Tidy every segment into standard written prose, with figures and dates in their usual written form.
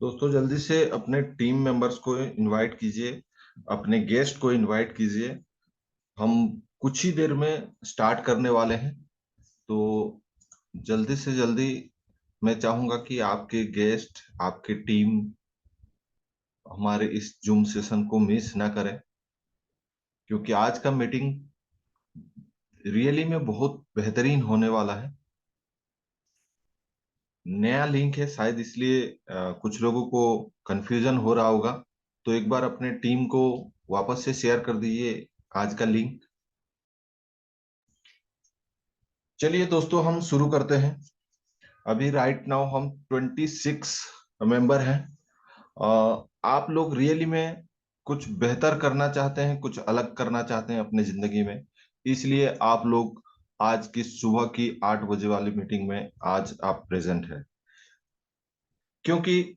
दोस्तों जल्दी से अपने टीम मेंबर्स को इनवाइट कीजिए, अपने गेस्ट को इनवाइट कीजिए। हम कुछ ही देर में स्टार्ट करने वाले हैं। तो जल्दी से जल्दी मैं चाहूंगा कि आपके गेस्ट, आपकी टीम हमारे इस जूम सेशन को मिस ना करें, क्योंकि आज का मीटिंग रियली में बहुत बेहतरीन होने वाला है। नया लिंक है, शायद इसलिए कुछ लोगों को कंफ्यूजन हो रहा होगा। तो एक बार अपने टीम को वापस से शेयर कर दीजिए आज का लिंक। चलिए दोस्तों, हम शुरू करते हैं। अभी राइट नाउ हम 26 मेंबर हैं। आप लोग रियली में कुछ बेहतर करना चाहते हैं, कुछ अलग करना चाहते हैं अपने जिंदगी में। इसलिए आप लोग आज की सुबह की 8 बजे वाली मीटिंग में आज आप प्रेजेंट हैं, क्योंकि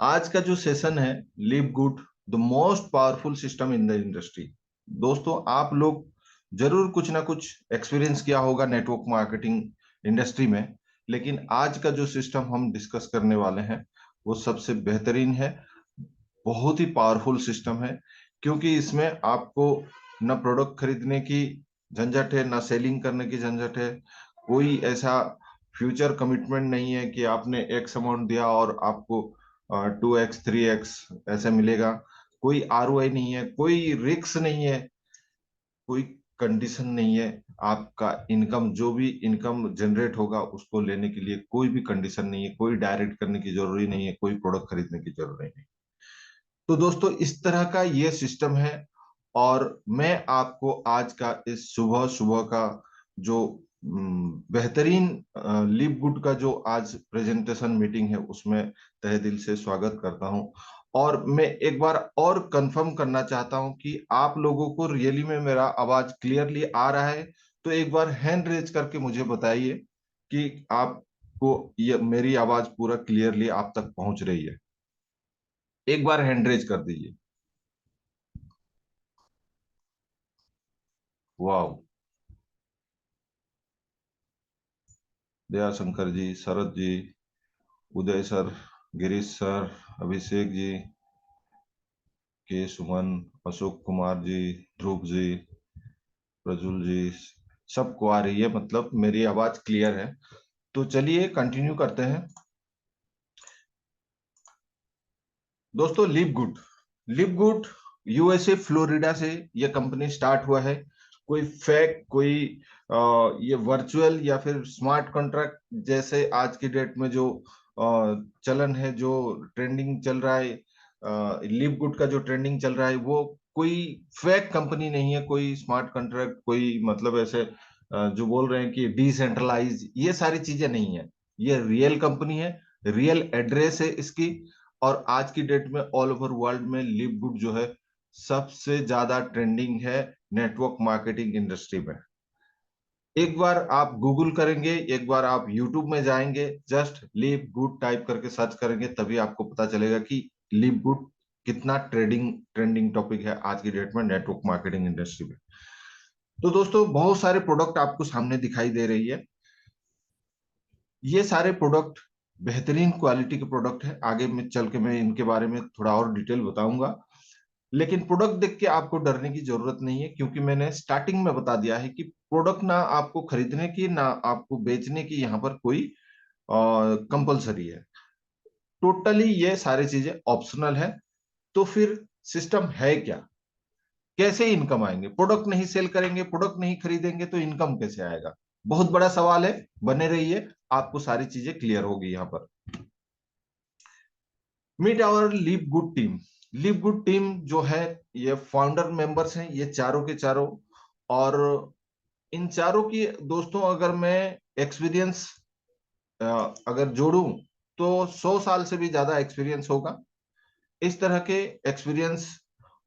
आज का जो सेशन है, live good, the most powerful system in the industry. दोस्तों आप लोग जरूर कुछ ना कुछ एक्सपीरियंस किया होगा नेटवर्क मार्केटिंग इंडस्ट्री में, लेकिन आज का जो सिस्टम हम डिस्कस करने वाले हैं वो सबसे बेहतरीन है। बहुत ही पावरफुल सिस्टम है, क्योंकि इसमें आपको न प्रोडक्ट खरीदने की झंझट है, ना सेलिंग करने की झंझट है। कोई ऐसा फ्यूचर कमिटमेंट नहीं है कि आपने एक्स अमाउंट दिया और आपको 2x 3x ऐसे मिलेगा। कोई आरओआई नहीं है, कोई रिस्क नहीं है, कोई कंडीशन नहीं है। आपका इनकम, जो भी इनकम जनरेट होगा उसको लेने के लिए कोई भी कंडीशन नहीं है, कोई डायरेक्ट करने की जरूरी नहीं है, कोई प्रोडक्ट खरीदने की जरूरत नहीं। तो दोस्तों इस तरह का ये सिस्टम है। और मैं आपको आज का इस सुबह सुबह का जो बेहतरीन लिव गुड का जो आज प्रेजेंटेशन मीटिंग है उसमें तहे दिल से स्वागत करता हूं। और मैं एक बार और कंफर्म करना चाहता हूं कि आप लोगों को रियली में मेरा आवाज क्लियरली आ रहा है। तो एक बार हैंड रेज करके मुझे बताइए कि आपको ये मेरी आवाज पूरा क्लियरली आप तक पहुंच रही है। एक बार हैंड रेज कर दीजिए। वाह! दया शंकर जी, शरद जी, उदय सर, गिरीश सर, अभिषेक जी, के सुमन, अशोक कुमार जी, ध्रुव जी, प्रजुल जी, सबको आ रही है, मतलब मेरी आवाज क्लियर है। तो चलिए कंटिन्यू करते हैं। दोस्तों लिव गुड यूएसए फ्लोरिडा से ये कंपनी स्टार्ट हुआ है। कोई फेक, कोई ये वर्चुअल या फिर स्मार्ट कॉन्ट्रैक्ट जैसे आज की डेट में जो चलन है, जो ट्रेंडिंग चल रहा है, लिव गुड का जो ट्रेंडिंग चल रहा है, वो कोई फेक कंपनी नहीं है, कोई स्मार्ट कॉन्ट्रैक्ट, कोई मतलब ऐसे जो बोल रहे हैं कि डिसेंट्रलाइज, ये सारी चीजें नहीं है। ये रियल कंपनी है, रियल एड्रेस है इसकी। और आज की डेट में ऑल ओवर वर्ल्ड में लिव गुड जो है सबसे ज्यादा ट्रेंडिंग है नेटवर्क मार्केटिंग इंडस्ट्री में। एक बार आप गूगल करेंगे, एक बार आप यूट्यूब में जाएंगे, जस्ट लिव गुड टाइप करके सर्च करेंगे, तभी आपको पता चलेगा कि लिव गुड कितना ट्रेडिंग ट्रेंडिंग टॉपिक है आज की डेट में नेटवर्क मार्केटिंग इंडस्ट्री में। तो दोस्तों बहुत सारे प्रोडक्ट आपको सामने दिखाई दे रही है। ये सारे प्रोडक्ट बेहतरीन क्वालिटी के प्रोडक्ट है। आगे में चल के मैं इनके बारे में थोड़ा और डिटेल बताऊंगा। लेकिन प्रोडक्ट देख के आपको डरने की जरूरत नहीं है, क्योंकि मैंने स्टार्टिंग में बता दिया है कि प्रोडक्ट ना आपको खरीदने की, ना आपको बेचने की यहाँ पर कोई कंपलसरी है। टोटली ये सारी चीजें ऑप्शनल है। तो फिर सिस्टम है क्या? कैसे इनकम आएंगे? प्रोडक्ट नहीं सेल करेंगे, प्रोडक्ट नहीं खरीदेंगे तो इनकम कैसे आएगा? बहुत बड़ा सवाल है। बने रहिए, आपको सारी चीजें क्लियर होगी यहाँ पर। Meet our live good team. Live good team जो है, ये फाउंडर मेंबर्स हैं, ये चारों के चारों। और इन चारों की दोस्तों अगर मैं एक्सपीरियंस अगर जोड़ूं तो 100 साल से भी ज्यादा एक्सपीरियंस होगा। इस तरह के एक्सपीरियंस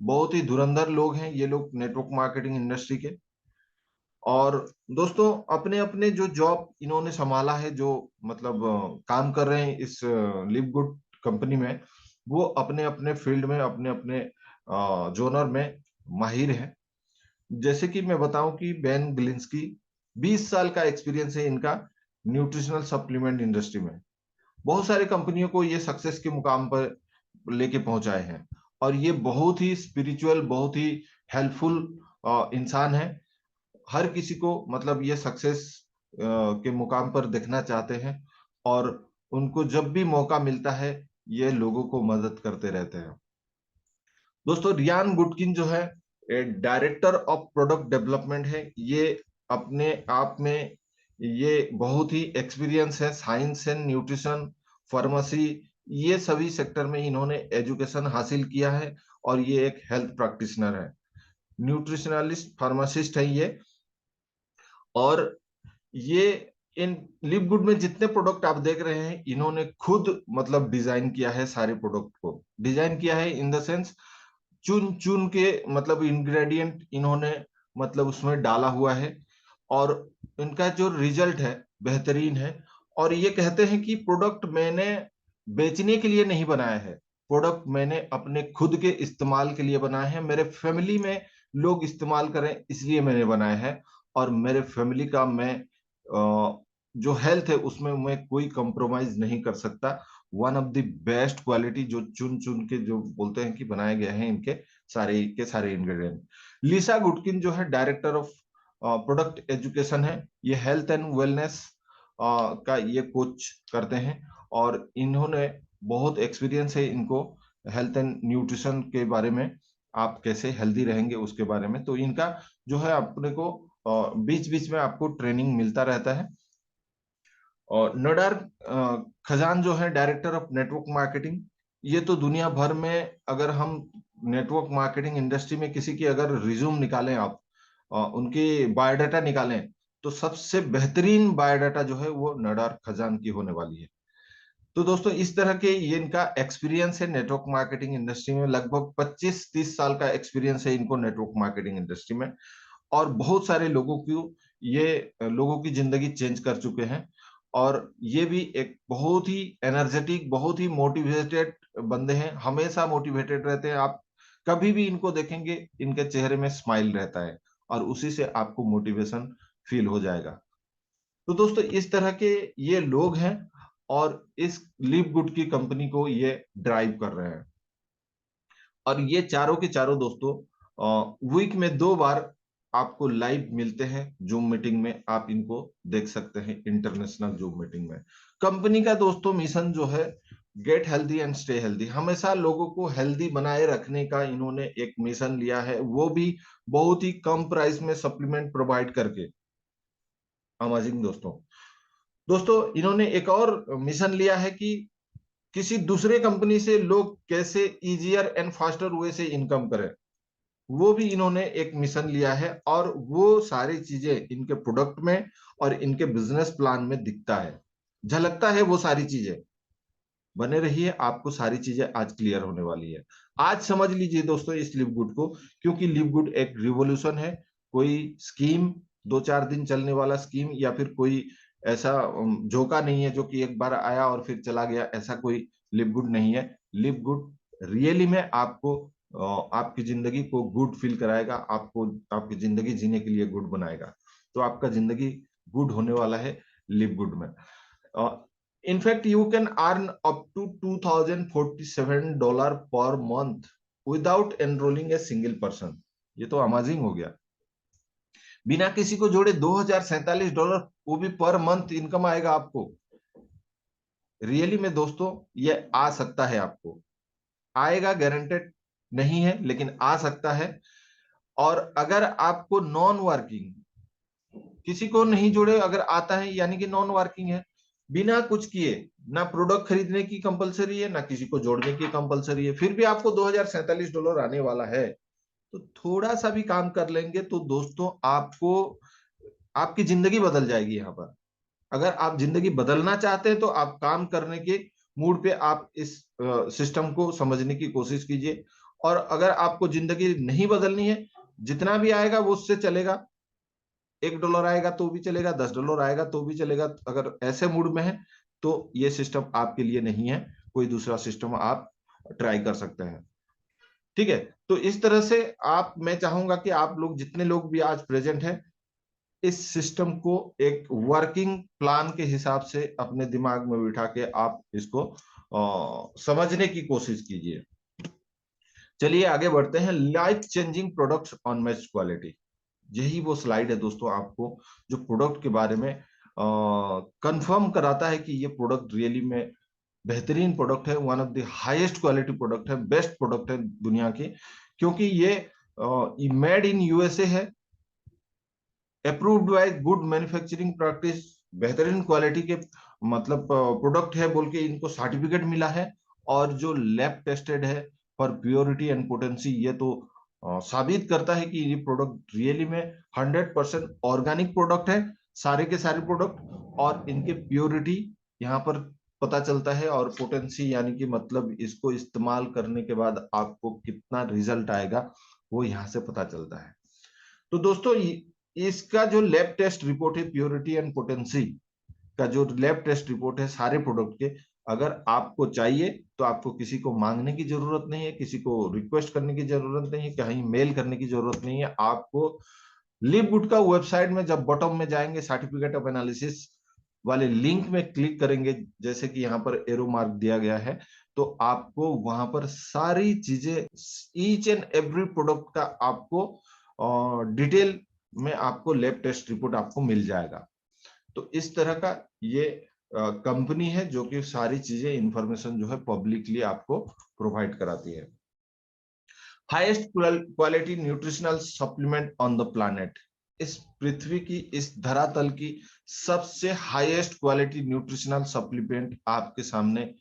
बहुत ही धुरंधर लोग हैं ये लोग नेटवर्क मार्केटिंग इंडस्ट्री के। और दोस्तों अपने अपने जो जॉब इन्होंने संभाला है, जो मतलब काम कर रहे हैं इस लिव गुड कंपनी में, वो अपने अपने फील्ड में, अपने अपने जोनर में माहिर है। जैसे कि मैं बताऊं कि बेन ग्लिंस्की, 20 साल का एक्सपीरियंस है इनका न्यूट्रिशनल सप्लीमेंट इंडस्ट्री में। बहुत सारे कंपनियों को ये सक्सेस के मुकाम पर लेके पहुंचाए हैं। और ये बहुत ही स्पिरिचुअल, बहुत ही हेल्पफुल इंसान है। हर किसी को मतलब ये सक्सेस के मुकाम पर देखना चाहते हैं, और उनको जब भी मौका मिलता है ये लोगों को मदद करते रहते हैं। दोस्तों, रियान गुटकिन जो है डायरेक्टर ऑफ प्रोडक्ट डेवलपमेंट है। ये अपने आप में ये बहुत ही एक्सपीरियंस है। साइंस एंड न्यूट्रिशन, फार्मेसी, ये सभी सेक्टर में इन्होंने एजुकेशन हासिल किया है। और ये एक हेल्थ प्रैक्टिशनर है, न्यूट्रिशनलिस्ट, फार्मासिस्ट है ये। और ये इन लिव गुड में जितने प्रोडक्ट आप देख रहे हैं, इन्होंने खुद मतलब डिजाइन किया है। सारे प्रोडक्ट को डिजाइन किया है इन द सेंस चुन चुन के मतलब इंग्रेडिएंट इन्होंने मतलब उसमें डाला हुआ है। और इनका जो रिजल्ट है बेहतरीन है। और ये कहते हैं कि प्रोडक्ट मैंने बेचने के लिए नहीं बनाया है, प्रोडक्ट मैंने अपने खुद के इस्तेमाल के लिए बनाया है, मेरे फैमिली में लोग इस्तेमाल करें इसलिए मैंने बनाया है। और मेरे फैमिली का मैं जो हेल्थ है उसमें मैं कोई कंप्रोमाइज नहीं कर सकता। One of the best quality जो चुन चुन के जो बोलते हैं कि बनाए गए हैं इनके सारे इंग्रेडिएंट। लिसा गुडकिन जो है डायरेक्टर ऑफ प्रोडक्ट एजुकेशन है। ये हेल्थ एंड वेलनेस का ये कोच करते हैं। और इन्होंने बहुत एक्सपीरियंस है इनको हेल्थ एंड न्यूट्रिशन के बारे में, आप कैसे हेल्दी रहेंगे उसके बारे में। तो इनका जो है अपने को बीच बीच में आपको ट्रेनिंग मिलता रहता है। और नडार खजान जो है डायरेक्टर ऑफ नेटवर्क मार्केटिंग। ये तो दुनिया भर में अगर हम नेटवर्क मार्केटिंग इंडस्ट्री में किसी की अगर रिज्यूम निकालें आप, उनकी बायोडाटा निकालें, तो सबसे बेहतरीन बायोडाटा जो है वो नडार खजान की होने वाली है। तो दोस्तों, इस तरह के ये इनका एक्सपीरियंस है नेटवर्क मार्केटिंग इंडस्ट्री में। लगभग 25-30 साल का एक्सपीरियंस है इनको नेटवर्क मार्केटिंग इंडस्ट्री में। और बहुत सारे लोगों को ये लोगों की जिंदगी चेंज कर चुके हैं। और ये भी एक बहुत ही एनर्जेटिक, बहुत ही मोटिवेटेड बंदे हैं, हमेशा मोटिवेटेड रहते हैं। आप कभी भी इनको देखेंगे इनके चेहरे में स्माइल रहता है, और उसी से आपको मोटिवेशन फील हो जाएगा। तो दोस्तों, इस तरह के ये लोग हैं, और इस लिव गुड की कंपनी को ये ड्राइव कर रहे हैं। और ये चारों के चारों दोस्तों वीक में 2 बार आपको लाइव मिलते हैं जूम मीटिंग में। आप इनको देख सकते हैं इंटरनेशनल जूम मीटिंग में। कंपनी का दोस्तों मिशन जो है get healthy and stay healthy, हमेशा लोगों को हेल्दी बनाए रखने का इन्होंने एक मिशन लिया है, वो भी बहुत ही कम प्राइस में सप्लीमेंट प्रोवाइड करके। अमेजिंग दोस्तों। दोस्तों, इन्होंने एक और मिशन लिया है कि किसी दूसरे कंपनी से लोग कैसे इजियर एंड फास्टर वे से इनकम करें, वो भी इन्होंने एक मिशन लिया है। और वो सारी चीजें इनके प्रोडक्ट में और इनके बिजनेस प्लान में दिखता है, झलकता है वो सारी चीजें। बने रहिए, आपको सारी चीजें आज क्लियर होने वाली है। आज समझ लीजिए दोस्तों इस लिव गुड को, क्योंकि लिव गुड एक रिवॉल्यूशन है। कोई स्कीम, 2-4 दिन चलने वाला स्कीम, या फिर कोई ऐसा झोंका नहीं है जो कि एक बार आया और फिर चला गया। ऐसा कोई लिव गुड नहीं है। लिव गुड रियली में आपको आपकी जिंदगी को गुड फील कराएगा, आपको आपकी जिंदगी जीने के लिए गुड बनाएगा। तो आपका जिंदगी गुड होने वाला है लिव गुड में। In fact you can earn up to $2047 per month without enrolling a single person. ये तो अमेजिंग हो गया। बिना किसी को जोड़े $2047, वो भी पर मंथ इनकम आएगा आपको। रियली में दोस्तों ये आ सकता है, आपको आएगा, गारंटेड नहीं है लेकिन आ सकता है। और अगर आपको नॉन वर्किंग, किसी को नहीं जोड़े अगर आता है, यानी कि नॉन वर्किंग है, बिना कुछ किए, ना प्रोडक्ट खरीदने की कंपलसरी है, ना किसी को जोड़ने की कंपलसरी है, फिर भी आपको $2047 आने वाला है, तो थोड़ा सा भी काम कर लेंगे तो दोस्तों आपको आपकी जिंदगी बदल जाएगी। यहाँ पर अगर आप जिंदगी बदलना चाहते हैं तो आप काम करने के मूड पे आप इस सिस्टम को समझने की कोशिश कीजिए। और अगर आपको जिंदगी नहीं बदलनी है, जितना भी आएगा वो उससे चलेगा। $1 आएगा तो भी चलेगा, $10 आएगा तो भी चलेगा। अगर ऐसे मूड में है तो ये सिस्टम आपके लिए नहीं है, कोई दूसरा सिस्टम आप ट्राई कर सकते हैं। ठीक है। तो इस तरह से आप, मैं चाहूंगा कि आप लोग जितने लोग भी आज प्रेजेंट हैं, इस सिस्टम को एक वर्किंग प्लान के हिसाब से अपने दिमाग में बिठा के आप इसको समझने की कोशिश कीजिए। चलिए आगे बढ़ते हैं। Life changing products on match quality, यही वो स्लाइड है दोस्तों, आपको जो प्रोडक्ट के बारे में कंफर्म कराता है कि ये प्रोडक्ट रियली में बेहतरीन प्रोडक्ट है, one of the highest quality product है, बेस्ट प्रोडक्ट है दुनिया की, क्योंकि ये मेड इन यूएसए है, approved by good manufacturing practice, बेहतरीन क्वालिटी के मतलब प्रोडक्ट है बोल के इनको सर्टिफिकेट मिला है, और जो लैब टेस्टेड है फॉर प्योरिटी एंड पोटेंसी, ये तो साबित करता है कि ये प्रोडक्ट रियली में 100% ऑर्गेनिक प्रोडक्ट है, सारे के सारे प्रोडक्ट, और इनके प्योरिटी यहाँ पर पता चलता है, और पोटेंसी यानी कि मतलब इसको इस्तेमाल करने के बाद आपको कितना रिजल्ट आएगा वो यहाँ से पता चलता है। तो दोस्तों इसका जो लैब टेस्ट रिपोर्ट है, प्योरिटी एंड पोटेंसी का जो लैब टेस्ट रिपोर्ट है सारे प्रोडक्ट के, अगर आपको चाहिए तो आपको किसी को मांगने की जरूरत नहीं है, किसी को रिक्वेस्ट करने की जरूरत नहीं है, कहीं मेल करने की जरूरत नहीं है। आपको लिवगुड का वेबसाइट में जब बॉटम में जाएंगे, सर्टिफिकेट ऑफ एनालिसिस वाले लिंक में क्लिक करेंगे, जैसे कि यहाँ पर एरो मार्क दिया गया है, तो आपको वहां पर सारी चीजें, ईच एंड एवरी प्रोडक्ट का आपको डिटेल में आपको लैब टेस्ट रिपोर्ट आपको मिल जाएगा। तो इस तरह का ये कंपनी है जो कि सारी चीजें, इंफॉर्मेशन जो है पब्लिकली आपको प्रोवाइड कराती है। Highest quality nutritional supplement on the planet, इस पृथ्वी की, इस धरातल की सबसे हाईएस्ट क्वालिटी न्यूट्रिशनल सप्लीमेंट आपके सामने,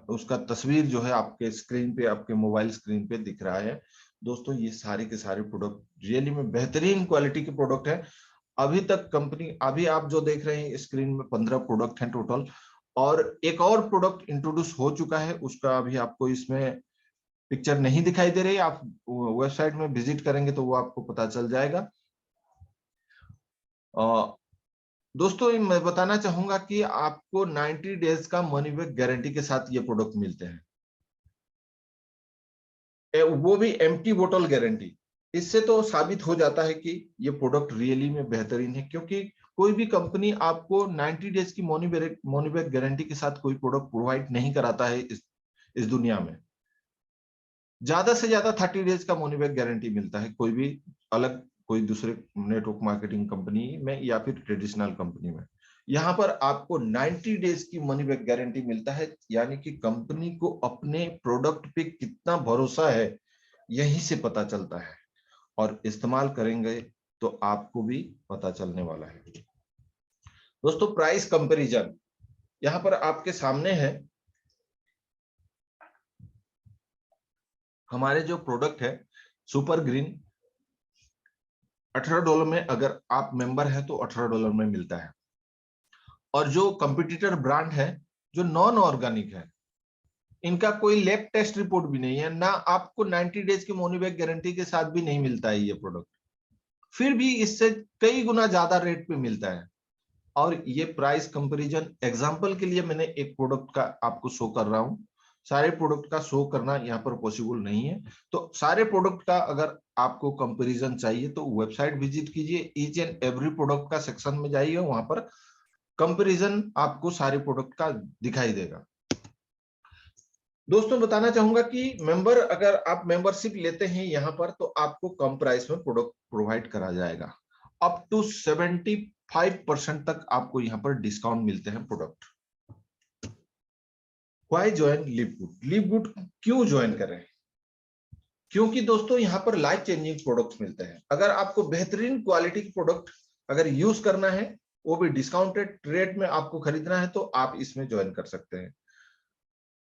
उसका तस्वीर जो है आपके स्क्रीन पे, आपके मोबाइल स्क्रीन पे दिख रहा है। दोस्तों ये सारे के सारे प्रोडक्ट रियली में बेहतरीन क्वालिटी के प्रोडक्ट है। अभी तक कंपनी, अभी आप जो देख रहे हैं स्क्रीन में 15 प्रोडक्ट हैं टोटल, और एक और प्रोडक्ट इंट्रोड्यूस हो चुका है, उसका अभी आपको इसमें पिक्चर नहीं दिखाई दे रही, आप वेबसाइट में विजिट करेंगे तो वो आपको पता चल जाएगा। दोस्तों मैं बताना चाहूंगा कि आपको 90 डेज का मनी बैक गारंटी के साथ ये प्रोडक्ट मिलते हैं, वो भी एम्प्टी बोतल गारंटी। इससे तो साबित हो जाता है कि ये प्रोडक्ट रियली में बेहतरीन है, क्योंकि कोई भी कंपनी आपको 90 डेज की मनी बैक गारंटी के साथ कोई प्रोडक्ट प्रोवाइड नहीं कराता है इस दुनिया में। ज्यादा से ज्यादा 30 डेज का मनी बैक गारंटी मिलता है कोई भी अलग, कोई दूसरे नेटवर्क मार्केटिंग कंपनी में या फिर ट्रेडिशनल कंपनी में। यहाँ पर आपको 90 डेज की मनी बैक गारंटी मिलता है, यानी कि कंपनी को अपने प्रोडक्ट पे कितना भरोसा है यहीं से पता चलता है, और इस्तेमाल करेंगे तो आपको भी पता चलने वाला है। दोस्तों प्राइस कंपैरिजन यहाँ पर आपके सामने है। हमारे जो प्रोडक्ट है सुपर ग्रीन, $18 में अगर आप मेंबर हैं तो $18 में मिलता है, और जो कंपटीटर ब्रांड है जो नॉन ऑर्गेनिक है, इनका कोई लैब टेस्ट रिपोर्ट भी नहीं है, ना आपको 90 डेज की मनी बैक गारंटी के साथ भी नहीं मिलता है ये प्रोडक्ट, फिर भी इससे कई गुना ज्यादा रेट पे मिलता है। और ये प्राइस कंपैरिजन एग्जांपल के लिए मैंने एक प्रोडक्ट का आपको शो कर रहा हूं, सारे प्रोडक्ट का शो करना यहाँ पर पॉसिबल नहीं है। तो सारे प्रोडक्ट का अगर आपको कंपैरिजन चाहिए तो वेबसाइट विजिट कीजिए, ईच एंड एवरी प्रोडक्ट का सेक्शन में जाइए, वहां पर कंपैरिजन आपको सारे प्रोडक्ट का दिखाई देगा। दोस्तों बताना चाहूंगा कि मेंबर, अगर आप मेंबरशिप लेते हैं यहाँ पर तो आपको कम प्राइस में प्रोडक्ट प्रोवाइड करा जाएगा, अप टू 75% तक आपको यहाँ पर डिस्काउंट मिलते हैं product. Why join Livgood? Livgood क्यों ज्वाइन करें? क्योंकि दोस्तों यहाँ पर लाइफ चेंजिंग प्रोडक्ट्स मिलते हैं। अगर आपको बेहतरीन क्वालिटी के प्रोडक्ट अगर यूज करना है, वो भी डिस्काउंटेड रेट में आपको खरीदना है, तो आप इसमें ज्वाइन कर सकते हैं।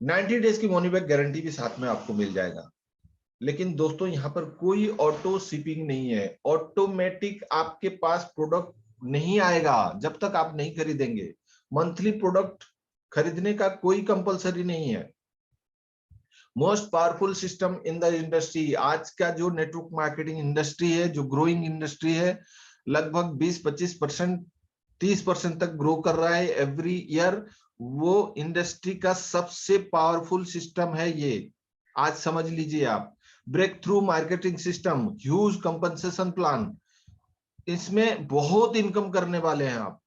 90 डेज की मनी बैक गारंटी भी साथ में आपको मिल जाएगा। लेकिन दोस्तों यहाँ पर कोई ऑटो शिपिंग नहीं है, ऑटोमेटिक आपके पास प्रोडक्ट नहीं आएगा जब तक आप नहीं खरीदेंगे। मंथली प्रोडक्ट खरीदने का कोई कंपलसरी नहीं है। Most powerful system in the industry, आज का जो नेटवर्क मार्केटिंग इंडस्ट्री है, जो ग्रोइंग इंडस्ट्री है, लगभग 20-25% 30% तक ग्रो कर रहा है एवरी ईयर, वो इंडस्ट्री का सबसे पावरफुल सिस्टम है ये, आज समझ लीजिए आप। Breakthrough marketing system, huge compensation plan, इसमें बहुत इनकम करने वाले हैं आप,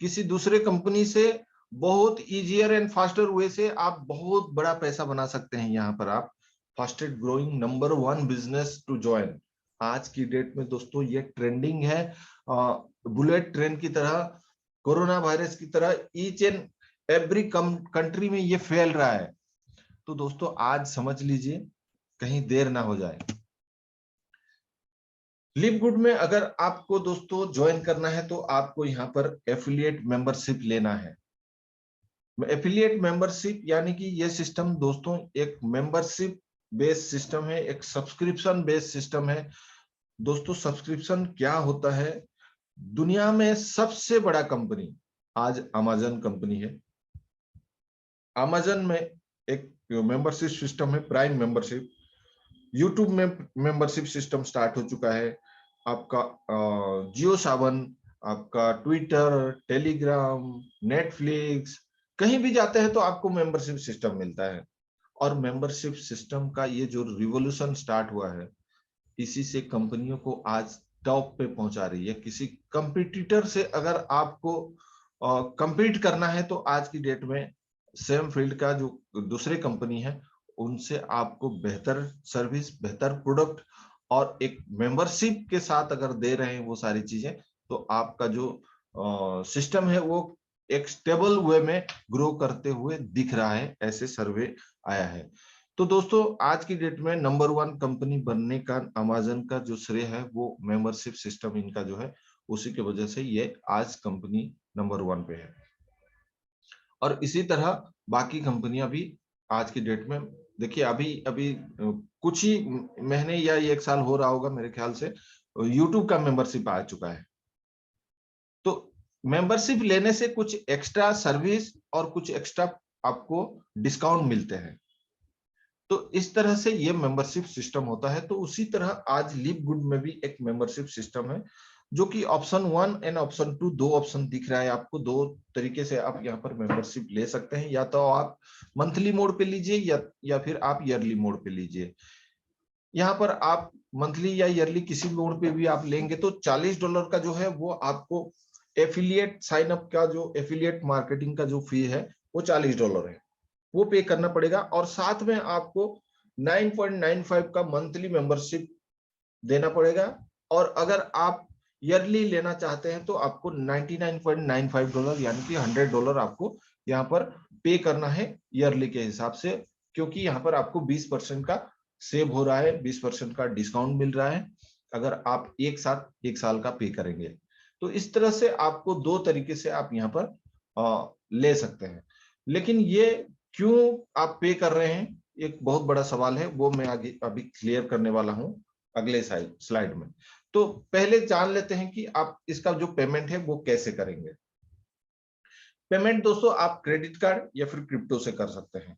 किसी दूसरे कंपनी से बहुत इजियर एंड फास्टर वे से आप बहुत बड़ा पैसा बना सकते हैं। यहाँ पर आप fastest growing number 1 business to join, आज की डेट में दोस्तों ये ट्रेंडिंग है, बुलेट ट्रेन की तरह, कोरोना वायरस की तरह ईच एंड एवरी कंट्री में ये फैल रहा है। तो दोस्तों आज समझ लीजिए, कहीं देर ना हो जाए। लिव गुड में अगर आपको दोस्तों ज्वाइन करना है तो आपको यहाँ पर एफिलिएट मेंबरशिप लेना है। एफिलिएट मेंबरशिप यानी कि ये सिस्टम दोस्तों एक मेंबरशिप बेस्ड सिस्टम है, एक सब्सक्रिप्शन बेस्ड सिस्टम है। दोस्तों सब्सक्रिप्शन क्या होता है? दुनिया में सबसे बड़ा कंपनी आज अमेजन कंपनी है। अमेजन में एक मेंबरशिप सिस्टम है, प्राइम मेंबरशिप। यूट्यूब में मेंबरशिप सिस्टम स्टार्ट हो चुका है। आपका जियो सावन, आपका ट्विटर, टेलीग्राम, नेटफ्लिक्स, कहीं भी जाते हैं तो आपको मेंबरशिप सिस्टम मिलता है। और मेंबरशिप सिस्टम का ये जो रिवॉल्यूशन स्टार्ट हुआ है, इसी से कंपनियों को आज टॉप पे पहुंचा रही है। किसी कंपटीटर से अगर आपको compete करना है तो आज की डेट में सेम फील्ड का जो दूसरे कंपनी है, उनसे आपको बेहतर सर्विस, बेहतर प्रोडक्ट और एक मेंबरशिप के साथ अगर दे रहे हैं वो सारी चीजें, तो आपका जो सिस्टम है वो एक स्टेबल वे में ग्रो करते हुए दिख रहा है, ऐसे सर्वे आया है। तो दोस्तों आज की डेट में नंबर 1 कंपनी बनने का अमेजन का जो श्रेय है वो मेंबरशिप सिस्टम इनका जो है, उसी की वजह से ये आज कंपनी नंबर 1 पे है। और इसी तरह बाकी कंपनियां भी आज की डेट में, देखिए अभी अभी कुछ ही महीने या 1 साल हो रहा होगा मेरे ख्याल से, यूट्यूब का मेंबरशिप आ चुका है। तो मेंबरशिप लेने से कुछ एक्स्ट्रा सर्विस और कुछ एक्स्ट्रा आपको डिस्काउंट मिलते हैं। तो इस तरह से ये मेंबरशिप सिस्टम होता है। तो उसी तरह आज लिव गुड में भी एक मेंबरशिप सिस्टम है, जो कि ऑप्शन 1 एंड ऑप्शन 2 दो ऑप्शन दिख रहा है आपको। दो तरीके से आप यहाँ पर मेंबरशिप ले सकते हैं, या तो आप मंथली मोड पे लीजिए या फिर आप ईयरली मोड पे लीजिए। यहाँ पर आप मंथली या ईयरली किसी मोड पे भी आप लेंगे तो $40 का जो है वो आपको एफिलिएट साइन अप का, जो एफिलिएट मार्केटिंग का जो फी है वो $40 है, वो पे करना पड़ेगा। और साथ में आपको 9.95 का मंथली मेंबरशिप देना पड़ेगा। और अगर आप ईयरली लेना चाहते हैं तो आपको $99.95 यानी कि $100 आपको यहाँ पर पे करना है ईयरली के हिसाब से, क्योंकि यहाँ पर आपको 20% का सेव हो रहा है, 20% का डिस्काउंट मिल रहा है अगर आप एक साथ 1 साल का पे करेंगे। तो इस तरह से आपको 2 तरीके से आप यहाँ पर ले सकते हैं। लेकिन ये क्यों आप पे कर रहे हैं, एक बहुत बड़ा सवाल है, वो मैं आगे अभी क्लियर करने वाला हूं अगले स्लाइड में। तो पहले जान लेते हैं कि आप इसका जो पेमेंट है वो कैसे करेंगे। पेमेंट दोस्तों आप क्रेडिट कार्ड या फिर क्रिप्टो से कर सकते हैं।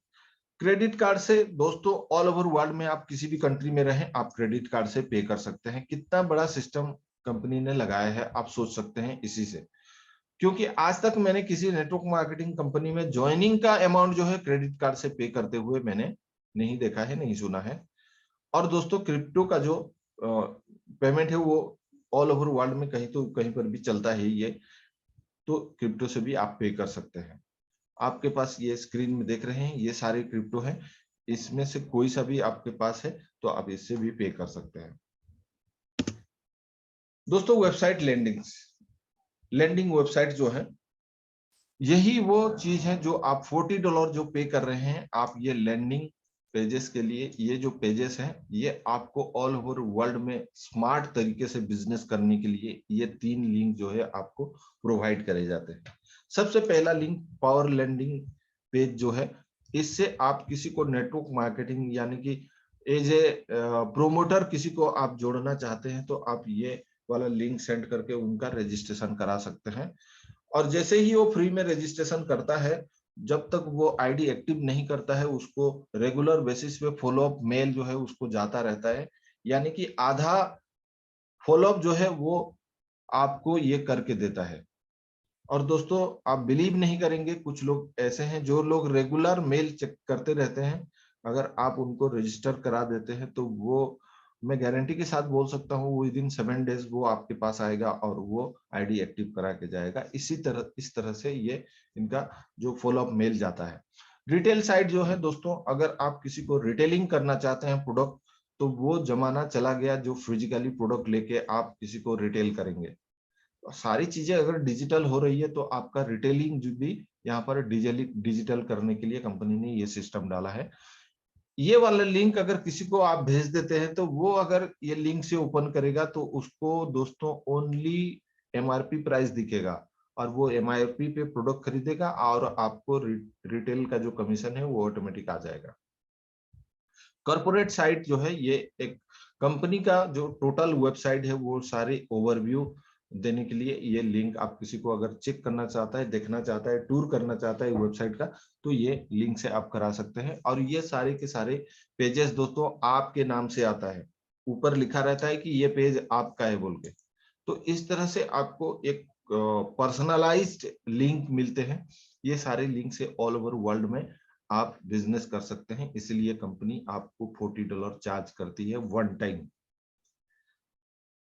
क्रेडिट कार्ड से दोस्तों ऑल ओवर वर्ल्ड में आप किसी भी कंट्री में रहें, आप क्रेडिट कार्ड से पे कर सकते हैं। कितना बड़ा सिस्टम कंपनी ने लगाया है आप सोच सकते हैं इसी से, क्योंकि आज तक मैंने किसी नेटवर्क मार्केटिंग कंपनी में ज्वाइनिंग का अमाउंट जो है क्रेडिट कार्ड से पे करते हुए मैंने नहीं देखा है, नहीं सुना है। और दोस्तों क्रिप्टो का जो पेमेंट है वो ऑल ओवर वर्ल्ड में कहीं तो कहीं पर भी चलता है ये, तो क्रिप्टो से भी आप पे कर सकते हैं। आपके पास ये स्क्रीन में देख रहे हैं ये सारे क्रिप्टो हैं, इसमें से कोई सा भी आपके पास है तो आप इससे भी पे कर सकते हैं। दोस्तों वेबसाइट लैंडिंग वेबसाइट जो है, यही वो चीज है जो आप $40 जो पे कर रहे हैं, आप ये लैंडिंग पेजेस के लिए, ये जो पेजेस हैं ये आपको ऑल ओवर वर्ल्ड में स्मार्ट तरीके से बिजनेस करने के लिए ये 3 लिंक जो है आपको प्रोवाइड करे जाते हैं। सबसे पहला लिंक पावर लैंडिंग पेज जो है, इससे आप किसी को नेटवर्क मार्केटिंग यानी कि एज ए प्रोमोटर किसी को आप जोड़ना चाहते हैं तो आप ये वाला लिंक सेंड करके उनका रजिस्ट्रेशन करा सकते हैं। और जैसे ही वो फ्री में रजिस्ट्रेशन करता है, जब तक वो आईडी एक्टिव नहीं करता है उसको रेगुलर बेसिस पे फॉलोअप मेल जो है उसको जाता रहता है, यानी कि आधा फॉलोअप जो है वो आपको ये करके देता है। और दोस्तों आप बिलीव नहीं करेंगे, कुछ लोग ऐसे हैं जो लोग रेगुलर मेल चेक करते रहते हैं, अगर आप उनको रजिस्टर करा देते हैं तो वो मैं गारंटी के साथ बोल सकता हूँ विद इन 7 डेज वो आपके पास आएगा और वो आईडी एक्टिव करा के जाएगा। इस तरह से ये इनका जो फॉलोअप मेल जाता है। रिटेल साइट जो है दोस्तों, अगर आप किसी को रिटेलिंग करना चाहते हैं प्रोडक्ट, तो वो जमाना चला गया जो फिजिकली प्रोडक्ट लेके आप किसी को रिटेल करेंगे। सारी चीजें अगर डिजिटल हो रही है तो आपका रिटेलिंग भी यहाँ पर डिजिटल करने के लिए कंपनी ने ये सिस्टम डाला है। ये वाला लिंक अगर किसी को आप भेज देते हैं तो वो अगर ये लिंक से ओपन करेगा तो उसको दोस्तों ओनली एमआरपी प्राइस दिखेगा और वो एमआरपी पे प्रोडक्ट खरीदेगा और आपको रिटेल का जो कमीशन है वो ऑटोमेटिक आ जाएगा। कॉर्पोरेट साइट जो है ये एक कंपनी का जो टोटल वेबसाइट है वो सारी ओवरव्यू देने के लिए ये लिंक, आप किसी को अगर चेक करना चाहता है, देखना चाहता है, टूर करना चाहता है वेबसाइट का, तो ये लिंक से आप करा सकते हैं। और ये सारे के सारे पेजेस दोस्तों आपके नाम से आता है, ऊपर लिखा रहता है कि ये पेज आपका है बोल के। तो इस तरह से आपको एक पर्सनलाइज्ड लिंक मिलते हैं। ये सारे लिंक से ऑल ओवर वर्ल्ड में आप बिजनेस कर सकते हैं, इसलिए कंपनी आपको $40 चार्ज करती है वन टाइम।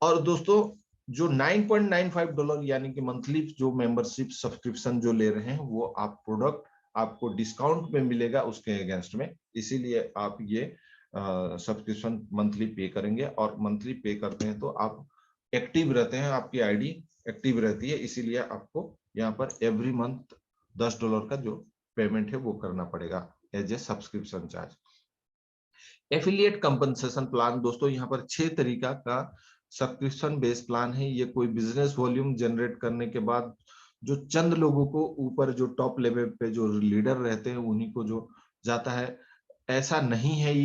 और दोस्तों जो $9.95 यानी कि मंथली जो मेंबरशिप सब्सक्रिप्शन जो ले रहे हैं वो आप प्रोडक्ट आपको डिस्काउंट में मिलेगा उसके अगेंस्ट में, इसीलिए आप ये सब्सक्रिप्शन मंथली पे करेंगे। और मंथली पे करते हैं तो आप एक्टिव रहते हैं, आपकी आईडी एक्टिव रहती है, इसीलिए आपको यहाँ पर एवरी मंथ $10 का जो पेमेंट है वो करना पड़ेगा as a subscription charge. Affiliate compensation plan दोस्तों, यहाँ पर 6 तरीका का सब्सक्रिप्शन बेस प्लान है। ये कोई बिजनेस वॉल्यूम जनरेट करने के बाद जो चंद लोगों को ऊपर जो टॉप लेवल पे जो लीडर रहते हैं उन्हीं को जो जाता है, ऐसा नहीं है।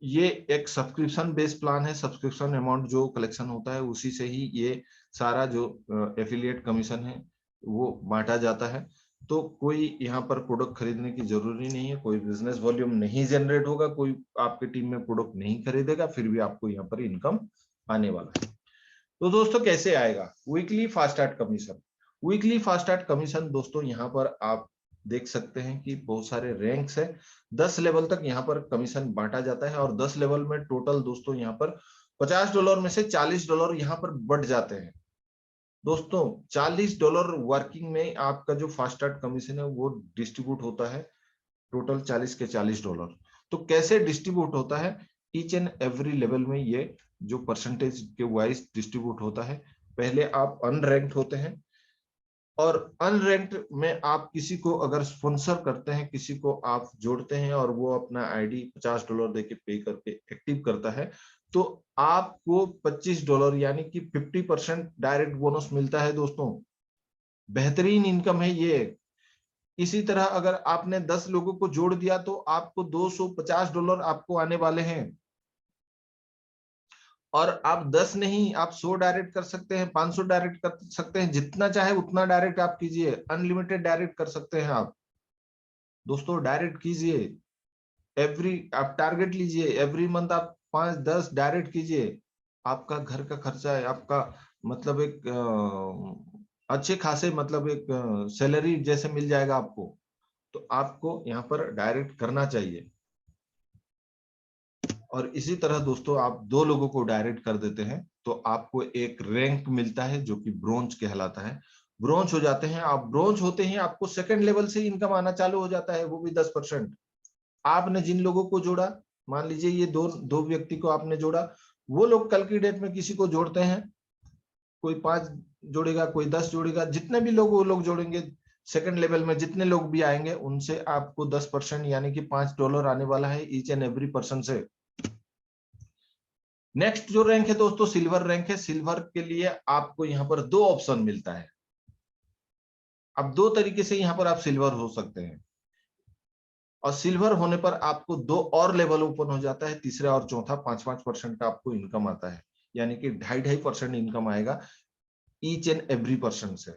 ये एक सब्सक्रिप्शन बेस प्लान है। सब्सक्रिप्शन अमाउंट जो कलेक्शन होता है उसी से ही ये सारा जो एफिलिएट कमीशन है वो बांटा जाता है। तो कोई यहाँ पर प्रोडक्ट खरीदने की जरूरी नहीं है, कोई बिजनेस वॉल्यूम नहीं जनरेट होगा, कोई आपके टीम में प्रोडक्ट नहीं खरीदेगा, फिर भी आपको यहाँ पर इनकम आने वाला है। तो दोस्तों कैसे आएगा weekly fast start commission? Weekly fast start commission दोस्तों यहाँ पर आप देख सकते हैं कि बहुत सारे रैंक्स है, 10 लेवल तक यहाँ पर कमीशन बांटा जाता है और 10 लेवल में टोटल दोस्तों यहाँ पर $50 में से $40 यहाँ पर बढ़ जाते हैं। दोस्तों $40 वर्किंग में आपका जो फास्ट स्टार्ट कमीशन है वो डिस्ट्रीब्यूट होता है टोटल 40 के $40। तो कैसे डिस्ट्रीब्यूट होता है? ईच एंड एवरी लेवल में ये जो परसेंटेज के वाइज डिस्ट्रीब्यूट होता है। पहले आप अनरैंक्ड होते हैं और अनरैंक्ड में आप किसी को अगर स्पॉन्सर करते हैं, किसी को आप जोड़ते हैं और वो अपना आईडी $50 देके पे करके एक्टिव करता है, तो आपको $25 यानी कि 50% डायरेक्ट बोनस मिलता है दोस्तों। बेहतरीन इनकम है ये। इसी तरह अगर आपने 10 लोगों को जोड़ दिया तो आपको $250 आपको आने वाले हैं। और आप 10 नहीं, आप 100 डायरेक्ट कर सकते हैं, 500 डायरेक्ट कर सकते हैं, जितना चाहे उतना डायरेक्ट आप कीजिए, अनलिमिटेड डायरेक्ट कर सकते हैं आप। दोस्तों डायरेक्ट कीजिए, आप टारगेट लीजिए, एवरी मंथ आप 5-10 डायरेक्ट कीजिए। आपका घर का खर्चा है, आपका मतलब एक अच्छे खासे मतलब एक सैलरी जैसे मिल जाएगा आपको। तो आपको यहाँ पर डायरेक्ट करना चाहिए। और इसी तरह दोस्तों आप 2 लोगों को डायरेक्ट कर देते हैं तो आपको एक रैंक मिलता है जो कि ब्रोंज कहलाता है। ब्रोंज हो जाते हैं आप, ब्रोंज होते हैं आपको सेकंड लेवल से इनकम आना चालू हो जाता है, वो भी 10%। आपने जिन लोगों को जोड़ा, मान लीजिए ये दो व्यक्ति को आपने जोड़ा, वो लोग कल की डेट में किसी को जोड़ते हैं, कोई 5 जोड़ेगा, कोई 10 जोड़ेगा, जितने भी लोग वो लोग जोड़ेंगे सेकंड लेवल में, जितने लोग भी आएंगे उनसे आपको 10% यानी कि $5 आने वाला है ईच एंड एवरी पर्सन से। नेक्स्ट जो रैंक है दोस्तों सिल्वर रैंक है। सिल्वर के लिए आपको यहाँ पर 2 ऑप्शन मिलता है। अब 2 तरीके से यहाँ पर आप सिल्वर हो सकते हैं और सिल्वर होने पर आपको 2 और लेवल ओपन हो जाता है, तीसरा और चौथा 5-5% का आपको इनकम आता है, यानी कि 2.5% इनकम आएगा ईच एंड एवरी पर्सन से।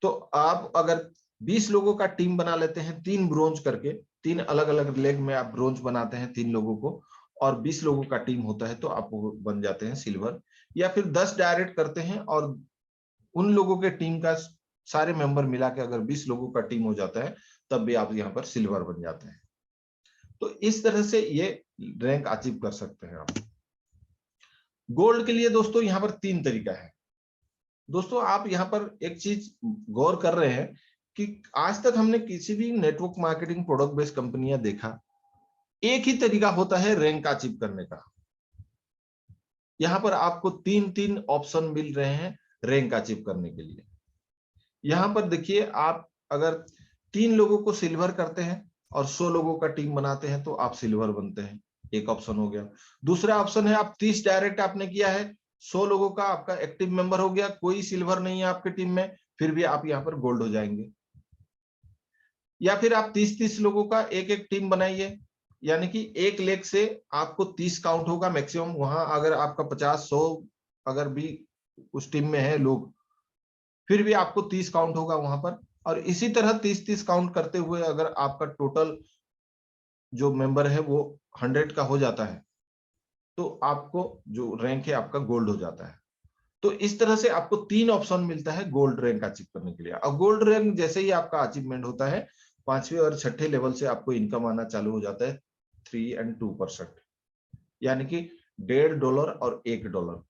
तो आप अगर 20 लोगों का टीम बना लेते हैं, 3 ब्रोंज करके, 3 अलग अलग लेग में आप ब्रोंज बनाते हैं 3 लोगों को, और 20 लोगों का टीम होता है तो आप बन जाते हैं सिल्वर। या फिर 10 डायरेक्ट करते हैं और उन लोगों के टीम का सारे मेंबर मिला के अगर 20 लोगों का टीम हो जाता है तब भी आप यहाँ पर सिल्वर बन जाते हैं। तो इस तरह से ये रैंक अचीव कर सकते हैं आप। गोल्ड के लिए दोस्तों यहाँ पर 3 तरीका है। दोस्तों आप यहाँ पर एक चीज गौर कर रहे हैं कि आज तक हमने किसी भी नेटवर्क मार्केटिंग प्रोडक्ट बेस्ड कंपनियां देखा, एक ही तरीका होता है रैंक अचीव करने का। यहाँ पर आपको 3 ऑप्शन मिल रहे हैं रैंक अचीव करने के लिए। यहाँ पर देखिए, आप अगर 3 लोगों को सिल्वर करते हैं और 100 लोगों का टीम बनाते हैं तो आप सिल्वर बनते हैं, एक ऑप्शन हो गया। दूसरा ऑप्शन है आप 30 डायरेक्ट आपने किया है, 100 लोगों का आपका एक्टिव मेंबर हो गया, कोई सिल्वर नहीं है आपके टीम में, फिर भी आप यहाँ पर गोल्ड हो जाएंगे। या फिर आप 30 लोगों का एक एक टीम बनाइए, यानी कि एक लेग से आपको 30 काउंट होगा मैक्सिमम। वहां अगर आपका 50-100 अगर भी उस टीम में है लोग, फिर भी आपको 30 काउंट होगा वहां पर। और इसी तरह 30 काउंट करते हुए अगर आपका टोटल जो मेंबर है वो 100 का हो जाता है तो आपको जो रैंक है आपका गोल्ड हो जाता है। तो इस तरह से आपको 3 ऑप्शन मिलता है गोल्ड रैंक अचीव करने के लिए। और गोल्ड रैंक जैसे ही आपका अचीवमेंट होता है, 5वें और 6ठे लेवल से आपको इनकम आना चालू हो जाता है 3 और 2%, यानी कि $1.5 और $1।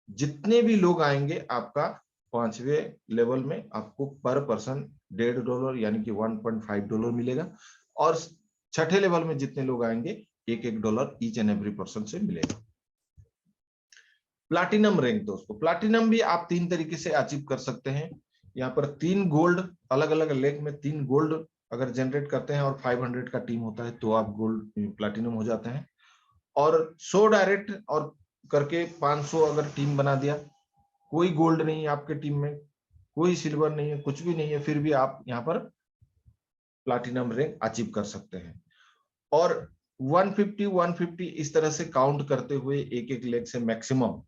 जितने भी लोग आएंगे आपका 5वें लेवल में आपको पर पर्सन $1.5 यानी कि $1.5 मिलेगा, और 6ठे लेवल में जितने लोग आएंगे $1 ईच एंड एवरी पर्सन से मिलेगा। प्लाटिनम रैंक दोस्तों, प्लाटिनम भी आप 3 तरीके से अचीव कर सकते हैं। यहाँ पर 3 गोल्ड, अलग अलग लेग में 3 गोल्ड अगर जनरेट करते हैं और 500 का टीम होता है तो आप गोल्ड प्लाटिनम हो जाते हैं। और 100 डायरेक्ट और करके 500 अगर टीम बना दिया, कोई गोल्ड नहीं है आपके टीम में, कोई सिल्वर नहीं है, कुछ भी नहीं है, फिर भी आप यहाँ पर प्लाटिनम रैंक अचीव कर सकते हैं। और 150 इस तरह से काउंट करते हुए एक एक लेग से मैक्सिमम,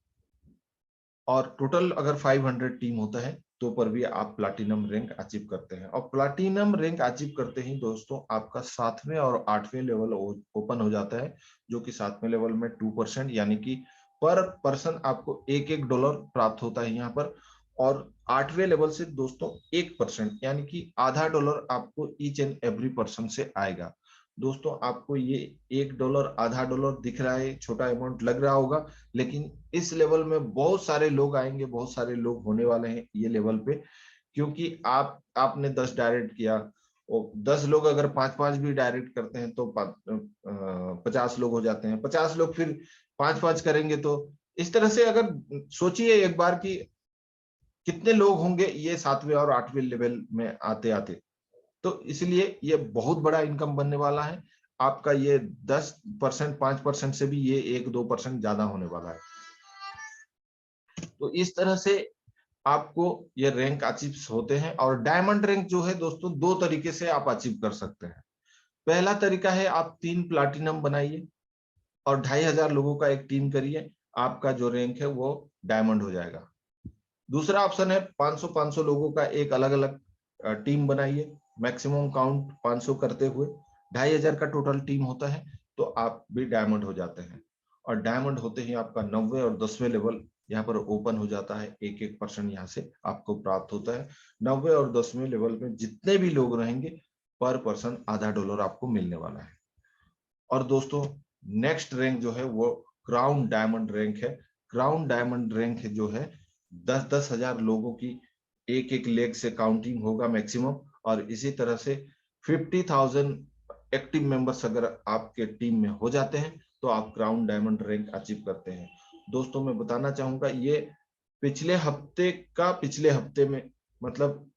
और टोटल अगर 500 टीम होता है तो पर भी आप प्लाटिनम रैंक अचीव करते हैं। और प्लाटिनम रैंक अचीव करते ही दोस्तों आपका 7वें और 8वें लेवल ओपन हो जाता है, जो कि 7वें लेवल में 2% यानी कि पर पर्सन आपको $1 प्राप्त होता है यहाँ पर। और 8वें लेवल से दोस्तों 1% यानी कि आधा डॉलर आपको ईच एंड एवरी पर्सन से आएगा। दोस्तों आपको ये $1 आधा डॉलर दिख रहा है, छोटा अमाउंट लग रहा होगा, लेकिन इस लेवल में बहुत सारे लोग आएंगे, बहुत सारे लोग होने वाले हैं ये लेवल पे। क्योंकि आपने 10 डायरेक्ट किया और 10 लोग अगर 5-5 भी डायरेक्ट करते हैं तो 50 लोग हो जाते हैं, 50 लोग फिर 5-5 करेंगे। तो इस तरह से अगर सोचिए एक बार कि कितने लोग होंगे ये 7वें और 8वें लेवल में आते आते। तो इसलिए ये बहुत बड़ा इनकम बनने वाला है आपका। ये 10% 5% से भी ये 1-2% ज्यादा होने वाला है। तो इस तरह से आपको ये रैंक अचीव होते हैं। और डायमंड रैंक जो है दोस्तों 2 तरीके से आप अचीव कर सकते हैं। पहला तरीका है आप 3 प्लाटिनम बनाइए और 2500 लोगों का एक टीम करिए, आपका जो रैंक है वो डायमंड हो जाएगा। दूसरा ऑप्शन है 500 लोगों का एक अलग अलग टीम बनाइए, मैक्सिमम काउंट 500 करते हुए 2500 का टोटल टीम होता है तो आप भी डायमंड हो जाते हैं। और डायमंड होते ही आपका 9वें और 10वें लेवल यहाँ पर ओपन हो जाता है, 1-1% यहाँ से आपको प्राप्त होता है। 9वें और 10वें लेवल में जितने भी लोग रहेंगे पर पर्सन आधा डॉलर आपको मिलने वाला है। और दोस्तों नेक्स्ट रैंक जो है वो क्राउन डायमंड रैंक है। क्राउन डायमंड रैंक जो है 10-10 हजार लोगों की एक एक लेग से काउंटिंग होगा मैक्सिमम। और इसी तरह से 50,000 एक्टिव मेंबर्स अगर आपके टीम में हो जाते हैं तो आप क्राउन डायमंड रैंक अचीव करते हैं। दोस्तों मैं बताना चाहूंगा ये पिछले हफ्ते में, मतलब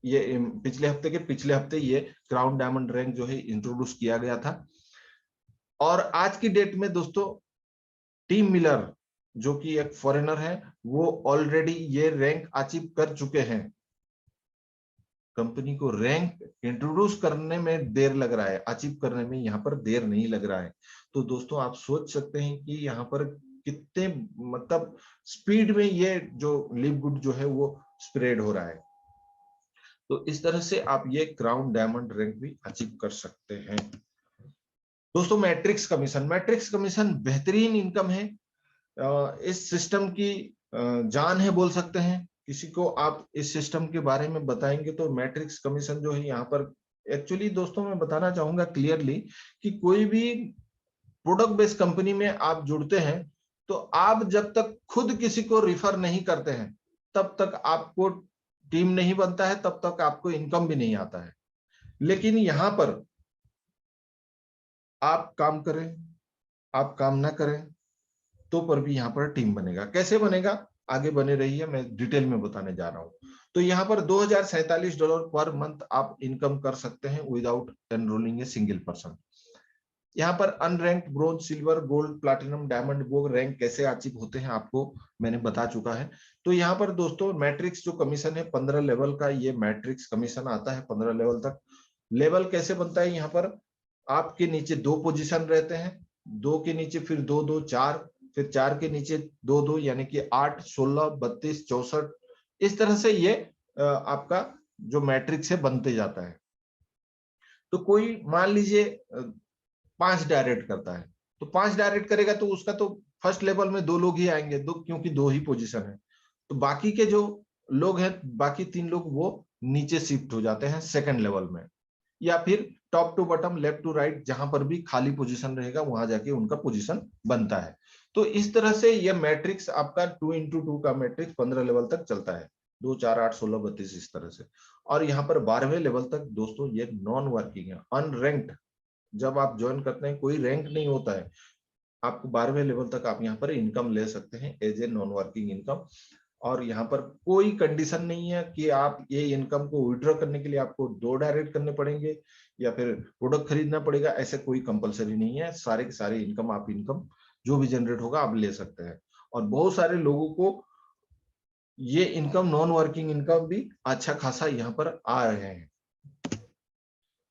ये पिछले हफ्ते के पिछले हफ्ते ये क्राउन डायमंड रैंक जो है इंट्रोड्यूस किया गया था। और आज की डेट में दोस्तों टीम मिलर जो कि एक फॉरेनर है, वो ऑलरेडी ये रैंक अचीव कर चुके हैं। कंपनी को रैंक इंट्रोड्यूस करने में देर लग रहा है, अचीव करने में यहाँ पर देर नहीं लग रहा है। तो दोस्तों आप सोच सकते हैं कि यहाँ पर कितने मतलब स्पीड में ये जो लिव गुड जो है वो स्प्रेड हो रहा है। तो इस तरह से आप ये क्राउन डायमंड रैंक भी अचीव कर सकते हैं। दोस्तों मैट्रिक्स कमीशन बेहतरीन इनकम है, इस सिस्टम की जान है बोल सकते हैं। किसी को आप इस सिस्टम के बारे में बताएंगे तो मैट्रिक्स कमीशन जो है यहाँ पर एक्चुअली दोस्तों मैं बताना चाहूंगा क्लियरली कि कोई भी प्रोडक्ट बेस्ड कंपनी में आप जुड़ते हैं तो तो आप जब तक खुद किसी को रिफर नहीं करते हैं तब तक आपको टीम नहीं बनता है, तब तक आपको इनकम भी नहीं आता है। लेकिन यहां पर आप काम करें, आप काम ना करें तो पर भी यहाँ पर टीम बनेगा। कैसे बनेगा, आगे बने रहिए, मैं डिटेल में बताने जा रहा हूँ। तो यहाँ पर $2047 पर मंथ आप इनकम कर सकते हैं without enrolling a single person. यहाँ पर unranked bronze, silver, gold, platinum, diamond, वो रैंक कैसे अचीव होते हैं आपको मैंने बता चुका है। तो यहाँ पर दोस्तों मैट्रिक्स जो कमीशन है 15 लेवल का, ये मैट्रिक्स कमीशन आता है 15 लेवल तक। लेवल कैसे बनता है, यहाँ पर आपके नीचे 2 पोजीशन रहते हैं, 2 के नीचे फिर 2 2 4, फिर 4 के नीचे 2 2, यानी कि 8 16 32 64, इस तरह से ये आपका जो मैट्रिक्स है बनते जाता है। तो कोई मान लीजिए 5 डायरेक्ट करता है, तो 5 डायरेक्ट करेगा तो उसका तो फर्स्ट लेवल में 2 लोग ही आएंगे, दो, क्योंकि 2 ही पोजीशन है। तो बाकी के जो लोग हैं, बाकी 3 लोग वो नीचे शिफ्ट हो जाते हैं सेकंड लेवल में, या फिर top to bottom, left to right, जहां पर भी खाली पोजीशन रहेगा वहां जाके उनका पोजीशन बनता है। तो इस तरह से ये मैट्रिक्स आपका 2x2 का मैट्रिक्स 15 लेवल तक चलता है, 2 4 8 16 32 इस तरह से। और यहाँ पर 12वें लेवल तक दोस्तों ये नॉन वर्किंग है, अनरैंक्ड। जब आप ज्वाइन करते हैं कोई रैंक नहीं होता है, आपको 12वें लेवल तक आप यहाँ पर इनकम ले सकते हैं as a non working income. और यहाँ पर कोई कंडीशन नहीं है कि आप ये इनकम को विड्रॉ करने के लिए आपको 2 डायरेक्ट करने पड़ेंगे या फिर प्रोडक्ट खरीदना पड़ेगा, ऐसे कोई कंपलसरी नहीं है। सारे के सारे इनकम जो भी जनरेट होगा आप ले सकते हैं। और बहुत सारे लोगों को ये इनकम, नॉन वर्किंग इनकम भी अच्छा खासा यहाँ पर आ रहे हैं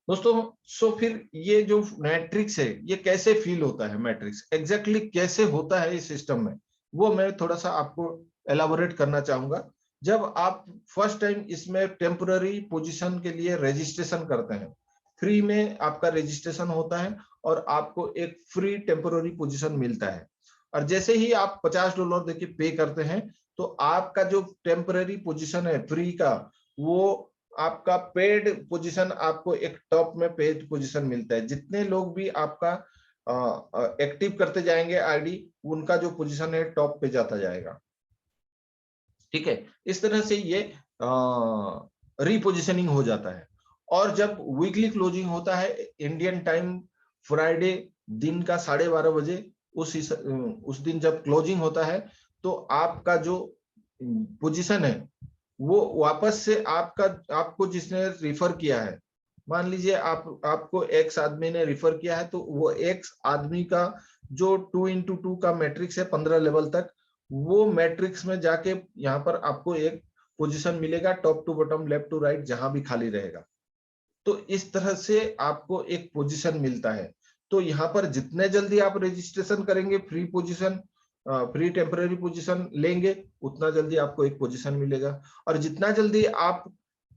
दोस्तों। सो फिर ये जो मैट्रिक्स है ये कैसे फील होता है, मैट्रिक्स एग्जैक्टली कैसे होता है इस सिस्टम में, वो मैं थोड़ा सा आपको एलाबोरेट करना चाहूंगा। जब आप फर्स्ट टाइम इसमें टेम्पररी पोजीशन के लिए रजिस्ट्रेशन करते हैं, फ्री में आपका रजिस्ट्रेशन होता है और आपको एक फ्री टेम्पररी पोजीशन मिलता है। और जैसे ही आप $50 देके पे करते हैं तो आपका जो टेम्पररी पोजीशन है फ्री का, वो आपका पेड पोजीशन आपको एक टॉप में पेड पोजीशन मिलता है। जितने लोग भी आपका एक्टिव करते जाएंगे आईडी, उनका जो पोजीशन है टॉप पे जाता जाएगा। ठीक है, इस तरह से ये रीपोजिशनिंग हो जाता है। और जब वीकली क्लोजिंग होता है इंडियन टाइम फ्राइडे दिन का 12:30 बजे, उस दिन जब क्लोजिंग होता है तो आपका जो पोजीशन है वो वापस से आपको जिसने रिफर किया है, मान लीजिए आपको एक्स आदमी ने रिफर किया है, तो वो एक्स आदमी का जो 2x2 का मैट्रिक्स है 15 लेवल तक, वो मैट्रिक्स में जाके यहाँ पर आपको एक पोजीशन मिलेगा, top to bottom, left to right, जहां भी खाली रहेगा। तो इस तरह से आपको एक पोजीशन मिलता है। तो यहाँ पर जितने जल्दी आप रजिस्ट्रेशन करेंगे, free position, free temporary position लेंगे, उतना जल्दी आपको एक पोजीशन मिलेगा। और जितना जल्दी आप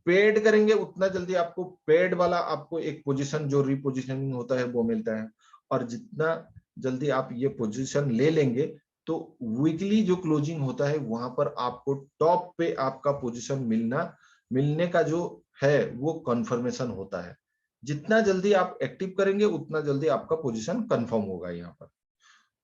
पेड करेंगे उतना जल्दी आपको पेड वाला आपको एक पोजीशन जो रीपोजिशनिंग होता है वो मिलता है। और जितना जल्दी आप ये पोजीशन ले लेंगे तो वीकली जो क्लोजिंग होता है वहां पर आपको टॉप पे आपका पोजीशन मिलने का जो है वो कंफर्मेशन होता है। जितना जल्दी आप एक्टिव करेंगे उतना जल्दी आपका पोजीशन कंफर्म होगा यहाँ पर।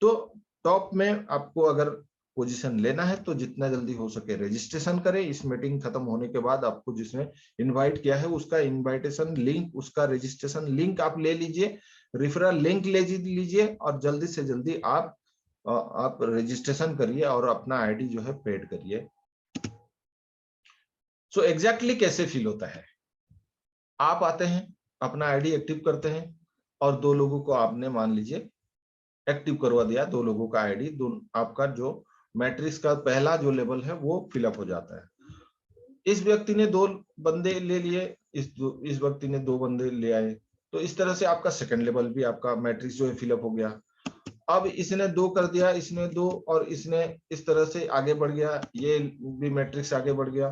तो टॉप में आपको अगर पोजीशन लेना है तो जितना जल्दी हो सके रजिस्ट्रेशन करें। इस मीटिंग खत्म होने के बाद आपको जिसने इनवाइट किया है उसका इनविटेशन लिंक, उसका रजिस्ट्रेशन लिंक आप ले लीजिए, रेफरल लिंक ले लीजिए और जल्दी से जल्दी आप रजिस्ट्रेशन करिए और अपना आईडी जो है पेड करिए। सो एग्जैक्टली कैसे फील होता है, आप आते हैं, अपना आईडी एक्टिव करते हैं और 2 लोगों को आपने मान लीजिए एक्टिव करवा दिया, 2 लोगों का आईडी, आपका जो मैट्रिक्स का पहला जो लेवल है वो फिलअप हो जाता है। इस व्यक्ति ने 2 बंदे ले लिए, इस व्यक्ति ने 2 बंदे ले आए, तो इस तरह से आपका सेकंड लेवल भी आपका मैट्रिक्स जो है फिलअप हो गया। अब इसने 2 कर दिया, इसने 2, और इसने इस तरह से आगे बढ़ गया, ये भी मैट्रिक्स आगे बढ़ गया।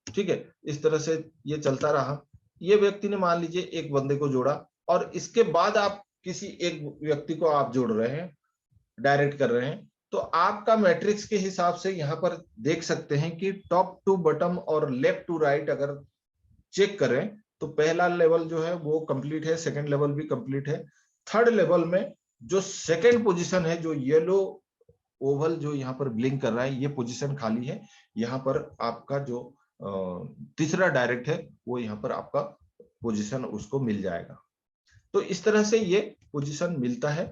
ठीक है, इस तरह से ये चलता रहा। ये व्यक्ति ने मान लीजिए एक बंदे को जोड़ा और इसके बाद आप किसी एक व्यक्ति को आप जोड़ रहे हैं, डायरेक्ट कर रहे हैं, तो आपका मैट्रिक्स के हिसाब से यहाँ पर देख सकते हैं कि टॉप टू बॉटम और लेफ्ट टू राइट अगर चेक करें तो पहला लेवल जो है वो कंप्लीट है, सेकंड लेवल भी कंप्लीट है। थर्ड लेवल में जो सेकंड पोजीशन है, जो येलो ओवल जो यहाँ पर ब्लिंक कर रहा है ये पोजीशन खाली है, यहाँ पर आपका जो तीसरा डायरेक्ट है वो यहाँ पर आपका पोजीशन उसको मिल जाएगा। तो इस तरह से ये पोजीशन मिलता है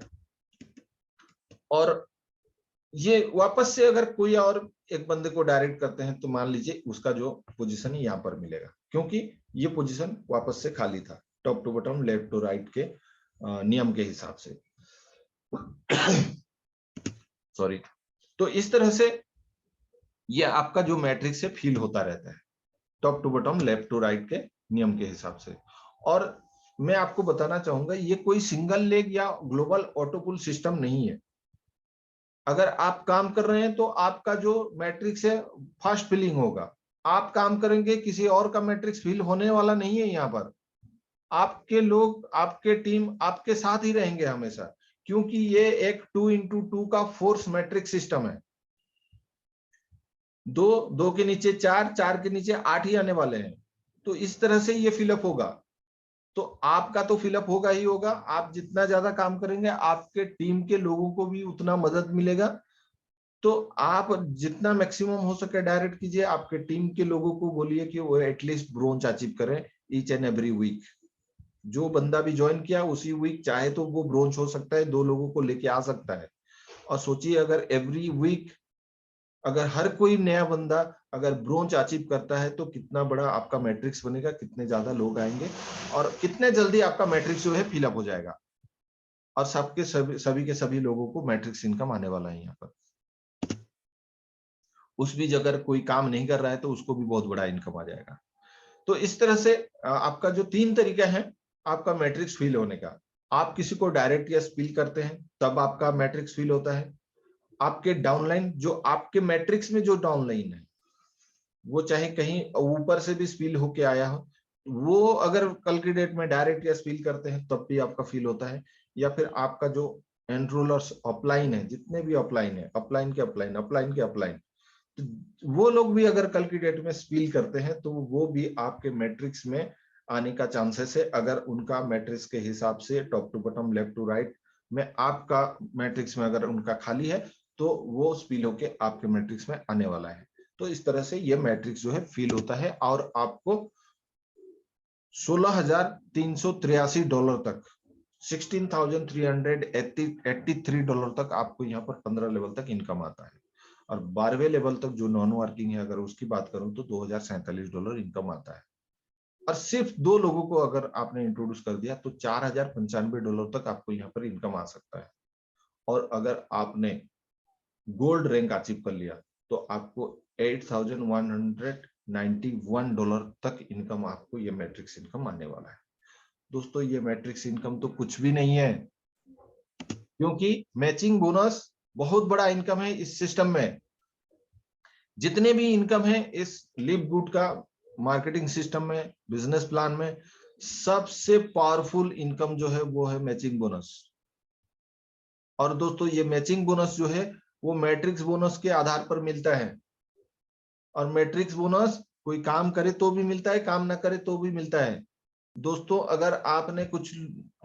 और ये वापस से अगर कोई और एक बंदे को डायरेक्ट करते हैं तो मान लीजिए उसका जो पोजीशन है यहाँ पर मिलेगा, क्योंकि ये पोजीशन वापस से खाली था top to bottom left to right के नियम के हिसाब से। सॉरी। तो इस तरह से ये आपका जो मैट्रिक्स है फिल होता रहता है top to bottom left to right के नियम के हिसाब से। और मैं आपको बताना चाहूंगा ये कोई सिंगल लेग या ग्लोबल ऑटोपुल सिस्टम नहीं है। अगर आप काम कर रहे हैं तो आपका जो मैट्रिक्स है फास्ट फिलिंग होगा, आप काम करेंगे किसी और का मैट्रिक्स फिल होने वाला नहीं है। यहाँ पर आपके लोग, आपके टीम आपके साथ ही रहेंगे हमेशा, क्योंकि ये एक 2x2 का फोर्स मैट्रिक्स सिस्टम है। 2 के नीचे 4, 4 के नीचे 8 ही आने वाले हैं। तो इस तरह से ये फिलअप होगा। तो आपका तो फिलअप होगा ही होगा। आप जितना ज्यादा काम करेंगे आपके टीम के लोगों को भी उतना मदद मिलेगा। तो आप जितना मैक्सिमम हो सके डायरेक्ट कीजिए। आपके टीम के लोगों को बोलिए कि वो एटलीस्ट ब्रोंज अचीव करें ईच एंड एवरी वीक। जो बंदा भी ज्वाइन किया उसी वीक चाहे तो वो ब्रोंज हो सकता है, 2 लोगों को लेके आ सकता है। और सोचिए अगर एवरी वीक अगर हर कोई नया बंदा अगर ब्रोंज अचीव करता है तो कितना बड़ा आपका मैट्रिक्स बनेगा, कितने ज्यादा लोग आएंगे और कितने जल्दी आपका मैट्रिक्स जो है फिलअप हो जाएगा। और सबके सभी के सभी लोगों को मैट्रिक्स इनकम आने वाला है। यहाँ पर उस बीच अगर कोई काम नहीं कर रहा है तो उसको भी बहुत बड़ा इनकम आ जाएगा। तो इस तरह से आपका जो 3 तरीका है आपका मैट्रिक्स फिल होने का। आप किसी को डायरेक्ट या स्पिल करते हैं तब आपका मैट्रिक्स फिल होता है। आपके डाउनलाइन जो आपके मैट्रिक्स में जो डाउनलाइन है वो चाहे कहीं ऊपर से भी स्पिल होके आया हो, वो अगर कल की डेट में डायरेक्ट या स्पिल करते हैं तब भी आपका फिल होता है। या फिर आपका जो एनरोलर्स अपलाइन है, जितने भी अपलाइन है, अपलाइन के अपलाइन, अपलाइन के अपलाइन, तो वो लोग भी अगर कल की डेट में स्पिल करते हैं तो वो भी आपके मैट्रिक्स में आने का चांसेस है। अगर उनका मैट्रिक्स के हिसाब से top to bottom left to right में आपका मैट्रिक्स में अगर उनका खाली है तो वो स्पिल होके आपके मैट्रिक्स में आने वाला है। तो इस तरह से ये मैट्रिक्स जो है फिल होता है और आपको $16,383 तक, $16,383 तक आपको यहाँ पर 15 लेवल तक इनकम आता है। और 12वें लेवल तक जो नॉन वर्किंग है अगर उसकी बात करूं तो $2,047 इनकम आता है। और सिर्फ 2 लोगों को अगर आपने इंट्रोड्यूस कर दिया तो $4,095 तक आपको यहाँ पर इनकम आ सकता है। और अगर आपने गोल्ड रैंक अचीव कर लिया तो आपको $8,191 तक इनकम, आपको ये मैट्रिक्स इनकम आने वाला है। दोस्तों ये मैट्रिक्स इनकम तो कुछ भी नहीं है, क्योंकि मैचिंग बोनस बहुत बड़ा इनकम है इस सिस्टम में। जितने भी इनकम है इस लिव गुड का मार्केटिंग सिस्टम में, बिजनेस प्लान में, सबसे पावरफुल इनकम जो है वो है मैचिंग बोनस। और दोस्तों ये मैचिंग बोनस जो है वो मैट्रिक्स बोनस के आधार पर मिलता है। और मैट्रिक्स बोनस कोई काम करे तो भी मिलता है, काम ना करे तो भी मिलता है। दोस्तों अगर आपने कुछ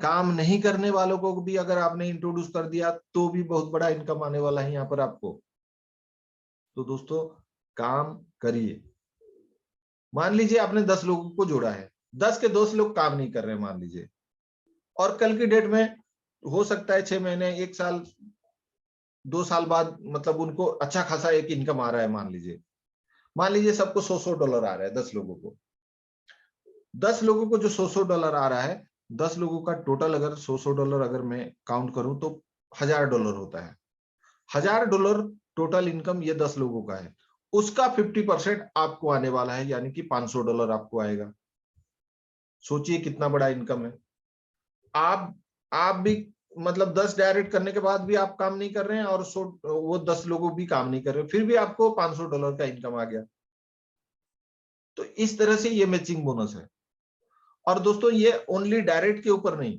काम नहीं करने वालों को भी अगर आपने इंट्रोड्यूस कर दिया तो भी बहुत बड़ा इनकम आने वाला है यहाँ पर आपको। तो दोस्तों काम करिए। मान लीजिए आपने 10 लोगों को जोड़ा है, 10 के 10 लोग काम नहीं कर रहे हैं मान लीजिए, और कल की डेट में हो सकता है 6 महीने, 1 साल, 2 साल बाद मतलब उनको अच्छा खासा एक इनकम आ रहा है। मान लीजिए सबको $100 आ रहा है 10 लोगों को। 10 लोगों को जो $100 आ रहा है, 10 लोगों का टोटल अगर $100 अगर मैं काउंट करूं तो $1,000 होता है। $1,000 टोटल इनकम ये 10 लोगों का है। उसका 50% आपको आने वाला है, यानी कि $500 आपको आएगा। सोचिए कितना बड़ा इनकम है। आप भी मतलब 10 डायरेक्ट करने के बाद भी आप काम नहीं कर रहे हैं और वो 10 लोगों भी काम नहीं कर रहे, फिर भी आपको $500 का इनकम आ गया। तो इस तरह से ये मैचिंग बोनस है। और दोस्तों ये ओनली डायरेक्ट के ऊपर नहीं,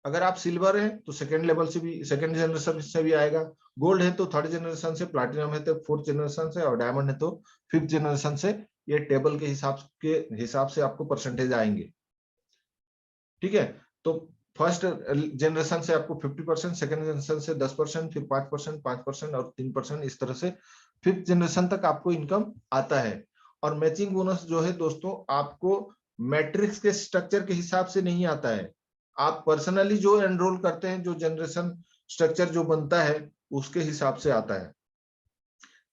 अगर आप सिल्वर हैं तो सेकंड लेवल से भी, सेकंड जनरेशन से भी आएगा, गोल्ड है तो थर्ड जनरेशन से, प्लैटिनम है तो फोर्थ जनरेशन से, और डायमंड है तो फिफ्थ जनरेशन से। ये टेबल के हिसाब से आपको परसेंटेज आएंगे। ठीक है। तो फर्स्ट जनरेशन से आपको 50%, सेकेंड जनरेशन से 10%, फिर 5%, 5% और 3%, इस तरह से फिफ्थ जनरेशन तक आपको इनकम आता है। और मैचिंग बोनस जो है दोस्तों आपको मैट्रिक्स के स्ट्रक्चर के हिसाब से नहीं आता है, आप पर्सनली जो एनरोल करते हैं, जो जनरेशन स्ट्रक्चर जो बनता है उसके हिसाब से आता है।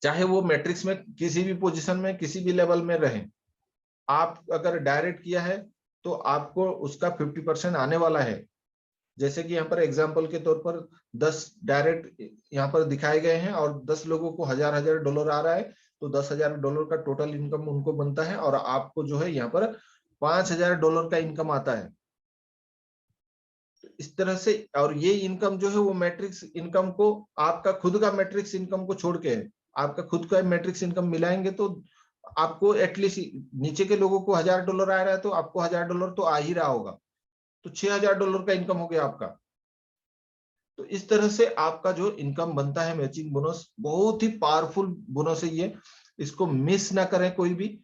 चाहे वो मैट्रिक्स में किसी भी पोजीशन में किसी भी लेवल में रहे, आप अगर डायरेक्ट किया है तो आपको उसका 50% आने वाला है। जैसे कि यहाँ पर एग्जांपल के तौर पर 10 डायरेक्ट यहाँ पर दिखाए गए हैं और 10 लोगों को $1000 आ रहा है, तो $10,000 का टोटल इनकम उनको बनता है और आपको जो है यहाँ पर $5000 का इनकम आता है। तो इस तरह से, और ये इनकम जो है वो मैट्रिक्स इनकम को, आपका खुद का मैट्रिक्स इनकम को छोड़ के है, आपका खुद का मैट्रिक्स इनकम मिलाएंगे तो आपको एटलीस्ट, नीचे के लोगों को $1000 आ रहा है तो आपको $1000 तो आ ही रहा होगा, तो $6000 का इनकम हो गया आपका। तो इस तरह से आपका जो इनकम बनता है मैचिंग बोनस, बहुत ही पावरफुल बोनस है ये, इसको मिस ना करें कोई भी।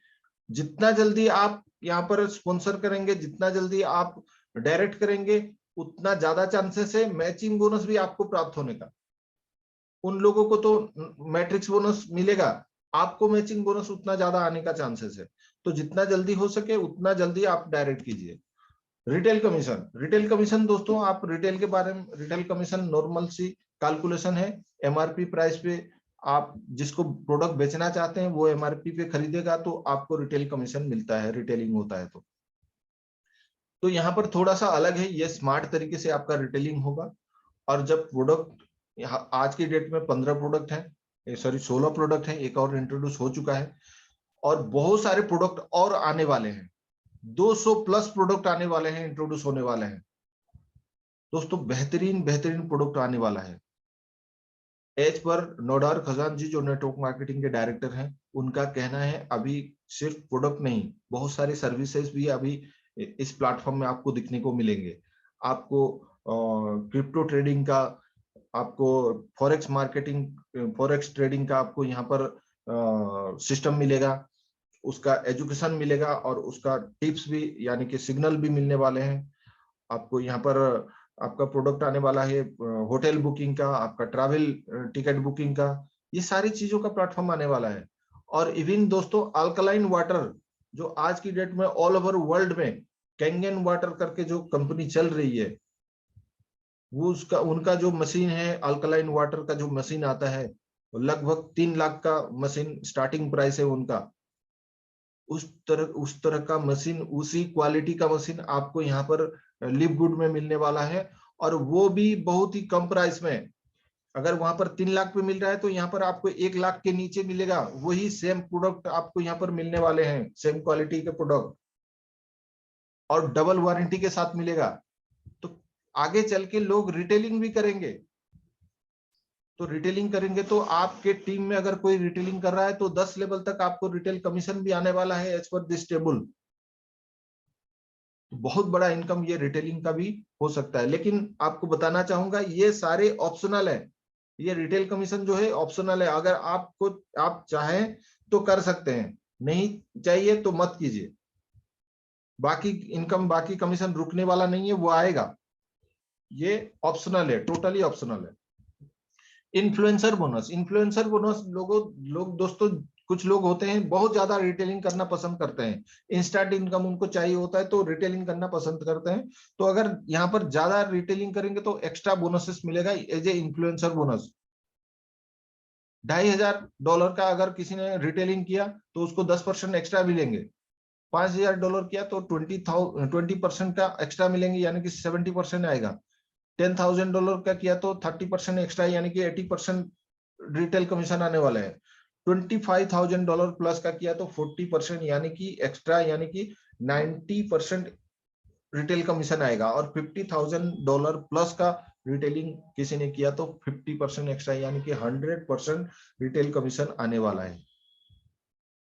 जितना जल्दी आप यहाँ पर स्पॉन्सर करेंगे, जितना जल्दी आप डायरेक्ट करेंगे, उतना ज्यादा चांसेस है मैचिंग बोनस भी आपको प्राप्त होने का। उन लोगों को तो मैट्रिक्स बोनस मिलेगा, आपको मैचिंग बोनस उतना ज्यादा आने का चांसेस है। तो जितना जल्दी हो सके उतना जल्दी आप डायरेक्ट कीजिए। रिटेल कमीशन, रिटेल कमीशन दोस्तों, आप रिटेल के बारे में, रिटेल कमीशन नॉर्मल सी कैलकुलेशन है। एमआरपी प्राइस पे आप जिसको प्रोडक्ट बेचना चाहते हैं वो एमआरपी पे खरीदेगा तो आपको रिटेल कमीशन मिलता है, रिटेलिंग होता है। तो यहाँ पर थोड़ा सा अलग है, ये स्मार्ट तरीके से आपका रिटेलिंग होगा। और जब प्रोडक्ट, आज की डेट में 15 प्रोडक्ट है, सॉरी 16 प्रोडक्ट है, एक और इंट्रोड्यूस हो चुका है और बहुत सारे प्रोडक्ट और आने वाले हैं, 200 प्लस प्रोडक्ट आने वाले हैं, इंट्रोड्यूस होने वाले हैं दोस्तों। बेहतरीन बेहतरीन प्रोडक्ट आने वाला है। एज पर नोडार खजान जी जो नेटवर्क मार्केटिंग के डायरेक्टर हैं, उनका कहना है अभी सिर्फ प्रोडक्ट नहीं, बहुत सारी सर्विसेज भी अभी इस प्लेटफॉर्म में आपको दिखने को मिलेंगे। आपको क्रिप्टो ट्रेडिंग का, आपको फॉरेक्स मार्केटिंग, फॉरेक्स ट्रेडिंग का आपको यहाँ पर सिस्टम मिलेगा, उसका एजुकेशन मिलेगा और उसका टिप्स भी यानी कि सिग्नल भी मिलने वाले हैं। आपको यहाँ पर आपका प्रोडक्ट आने वाला है होटल बुकिंग का, आपका ट्रैवल टिकट बुकिंग का, ये सारी चीजों का प्लेटफॉर्म आने वाला है। और इवन दोस्तों अल्कलाइन वाटर, जो आज की डेट में ऑल ओवर वर्ल्ड में कैंगन वाटर करके जो कंपनी चल रही है, वो उसका उनका जो मशीन है, अल्कलाइन वाटर का जो मशीन आता है, लगभग 3 लाख का मशीन स्टार्टिंग प्राइस है उनका। उस तरह का मशीन, उसी क्वालिटी का मशीन आपको यहाँ पर लिव गुड में मिलने वाला है, और वो भी बहुत ही कम प्राइस में। अगर वहां पर 3 लाख पे मिल रहा है तो यहाँ पर आपको 1 लाख के नीचे मिलेगा, वही सेम प्रोडक्ट आपको यहाँ पर मिलने वाले हैं, सेम क्वालिटी के प्रोडक्ट और डबल वारंटी के साथ मिलेगा। तो आगे चल के लोग रिटेलिंग भी करेंगे, तो रिटेलिंग करेंगे तो आपके टीम में अगर कोई रिटेलिंग कर रहा है तो 10 लेवल तक आपको रिटेल कमीशन भी आने वाला है एज पर दिस टेबल। बहुत बड़ा इनकम ये रिटेलिंग का भी हो सकता है। लेकिन आपको बताना चाहूंगा ये सारे ऑप्शनल है, ये रिटेल कमीशन जो है ऑप्शनल है। अगर आपको, आप चाहें तो कर सकते हैं, नहीं चाहिए तो मत कीजिए। बाकी इनकम, बाकी कमीशन रुकने वाला नहीं है, वो आएगा, ये ऑप्शनल है, टोटली ऑप्शनल है। इन्फ्लुएंसर बोनस, इन्फ्लुएंसर बोनस लोग दोस्तों, कुछ लोग होते हैं बहुत ज्यादा रिटेलिंग करना पसंद करते हैं, इंस्टेंट इनकम उनको चाहिए होता है तो रिटेलिंग करना पसंद करते हैं। तो अगर यहाँ पर ज्यादा रिटेलिंग करेंगे तो एक्स्ट्रा बोनसेस मिलेगा एज ए इन्फ्लुएंसर बोनस। $2500 का अगर किसी ने रिटेलिंग किया तो उसको 10% एक्स्ट्रा मिलेंगे। $5000 किया तो 20% का एक्स्ट्रा मिलेंगे, यानी कि 70% आएगा। $10,000 का किया तो 30% एक्स्ट्रा, यानी कि 80% रिटेल कमीशन आने वाले हैं। $25,000 प्लस का किया तो 40% यानी कि एक्स्ट्रा, यानी कि 90% रिटेल कमीशन आएगा। और $50,000 प्लस का रिटेलिंग किसी ने किया तो 50% एक्स्ट्रा, यानी कि 100% रिटेल कमीशन आने वाला है।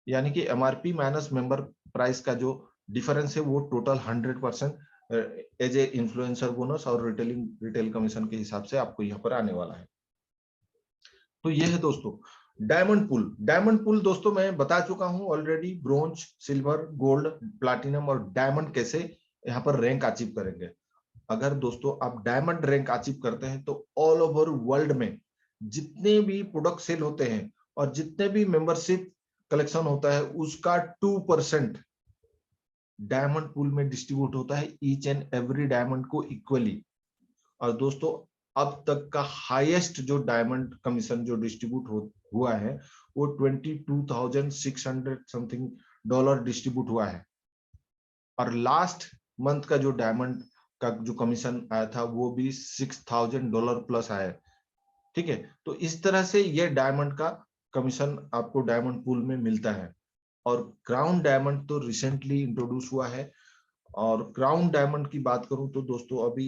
यानी कि एमआरपी माइनस मेंबर प्राइस का जो डिफरेंस है वो total 100% as a influencer bonus और रिटेल कमीशन के हिसाब से आपको यहाँ पर आने वाला है। तो ये है दोस्तों डायमंड पूल। डायमंड पूल दोस्तों मैं बता चुका हूं already, bronze, silver, gold, platinum और डायमंड कैसे यहाँ पर रैंक अचीव करेंगे। अगर दोस्तों आप डायमंड रैंक अचीव करते हैं तो ऑल ओवर वर्ल्ड में जितने भी प्रोडक्ट सेल होते हैं और जितने भी मेंबरशिप कलेक्शन होता है उसका 2% डायमंड पूल में डिस्ट्रीब्यूट होता है, ईच एंड एवरी डायमंड को इक्वली। और दोस्तों अब तक का हाईएस्ट जो डायमंड कमीशन जो डिस्ट्रीब्यूट हुआ है वो 22,600 समथिंग डॉलर डिस्ट्रीब्यूट हुआ है। और लास्ट मंथ का जो डायमंड का जो कमीशन आया था वो भी $6,000 प्लस आया है। ठीक है, तो इस तरह से ये डायमंड का कमीशन आपको डायमंड पूल में मिलता है। और क्राउन डायमंड तो रिसेंटली इंट्रोड्यूस हुआ है। और क्राउन डायमंड की बात करूं तो दोस्तों अभी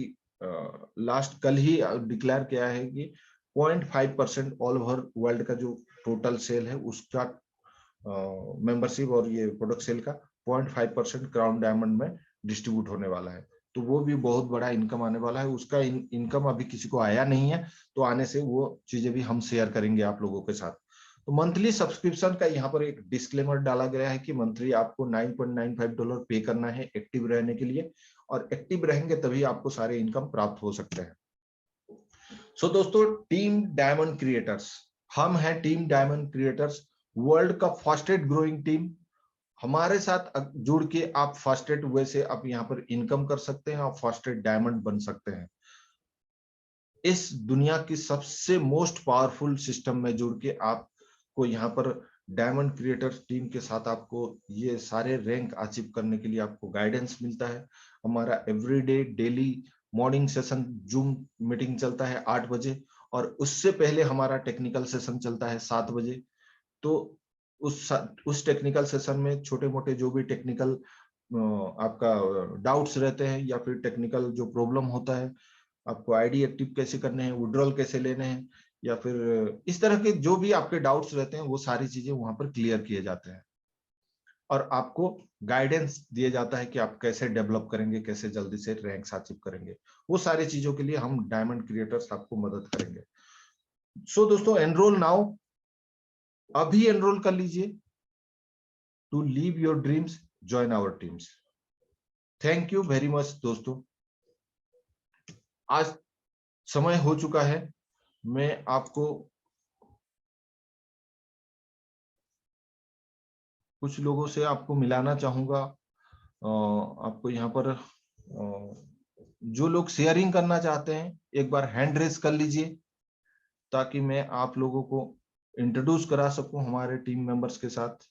लास्ट कल ही डिक्लेयर किया है कि 0.5% ऑल ओवर वर्ल्ड का जो टोटल सेल है उसका मेंबरशिप और ये प्रोडक्ट सेल का 0.5% क्राउन डायमंड में डिस्ट्रीब्यूट होने वाला है। तो वो भी बहुत बड़ा इनकम आने वाला है। उसका इनकम अभी किसी को आया नहीं है, तो आने से वो चीजें भी हम शेयर करेंगे आप लोगों के साथ। तो मंथली सब्सक्रिप्शन का यहाँ पर एक डिस्क्लेमर डाला गया है कि मंथली आपको $9.95 पे करना है एक्टिव रहने के लिए, और एक्टिव रहेंगे तभी आपको सारे इनकम प्राप्त हो सकते हैं। सो दोस्तों, टीम डायमंड क्रिएटर्स, हम हैं टीम डायमंड क्रिएटर्स, वर्ल्ड का फास्टेस्ट ग्रोइंग टीम। हमारे साथ जुड़ के आप फास्टेस्ट वे से आप यहाँ पर इनकम कर सकते हैं और फास्टेस्ट डायमंड बन सकते हैं। इस दुनिया की सबसे मोस्ट पावरफुल सिस्टम में जुड़ के आपको यहाँ पर डायमंड क्रिएटर्स टीम के साथ आपको ये सारे रैंक अचीव करने के लिए आपको गाइडेंस मिलता है। हमारा everyday daily morning session zoom meeting चलता है 8 बजे, और उससे पहले हमारा टेक्निकल सेशन चलता है 7 बजे। तो उस टेक्निकल सेशन में छोटे मोटे जो भी टेक्निकल आपका डाउट्स रहते हैं या फिर टेक्निकल जो प्रॉब्लम होता है, आपको आईडी एक्टिव कैसे करने हैं, विड्रॉल कैसे लेने हैं, या फिर इस तरह के जो भी आपके डाउट्स रहते हैं वो सारी चीजें वहां पर क्लियर किए जाते हैं। और आपको गाइडेंस दिया जाता है कि आप कैसे डेवलप करेंगे, कैसे जल्दी से रैंक्स अचीव करेंगे। वो सारी चीजों के लिए हम डायमंड क्रिएटर्स आपको मदद करेंगे। सो दोस्तों, एनरोल नाउ, अभी एनरोल कर लीजिए। To live your dreams, join our teams. Thank you very much दोस्तों। आज समय हो चुका है, मैं आपको कुछ लोगों से आपको मिलाना चाहूंगा। आपको यहाँ पर जो लोग शेयरिंग करना चाहते हैं एक बार हैंड रेस कर लीजिए, ताकि मैं आप लोगों को इंट्रोड्यूस करा सकूं हमारे टीम मेंबर्स के साथ।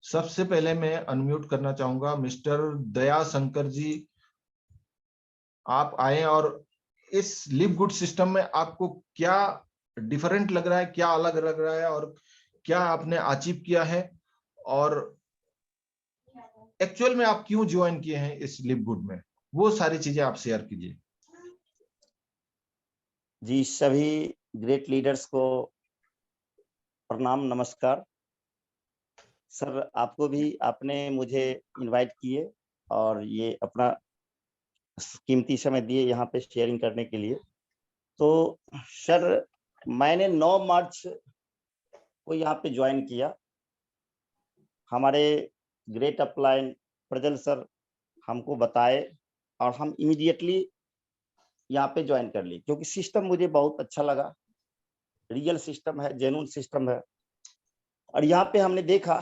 सबसे पहले मैं अनम्यूट करना चाहूंगा मिस्टर दया शंकर जी, आप आए। और इस लिव गुड सिस्टम में आपको क्या डिफरेंट लग रहा है, क्या अलग लग रहा है, और क्या आपने अचीव किया है, और एक्चुअल में आप क्यों ज्वाइन किए हैं इस लिव गुड में, वो सारी चीजें आप शेयर कीजिए। जी, सभी ग्रेट लीडर्स को प्रणाम, नमस्कार। सर, आपको भी आपने मुझे इनवाइट किए और ये अपना कीमती समय दिए यहाँ पे शेयरिंग करने के लिए। तो सर, मैंने 9 मार्च को यहाँ पे ज्वाइन किया। हमारे ग्रेट अपलाइन प्रजल सर हमको बताए और हम इमीडिएटली यहाँ पे ज्वाइन कर ली, क्योंकि सिस्टम मुझे बहुत अच्छा लगा। रियल सिस्टम है, जेन्युइन सिस्टम है। और यहाँ पे हमने देखा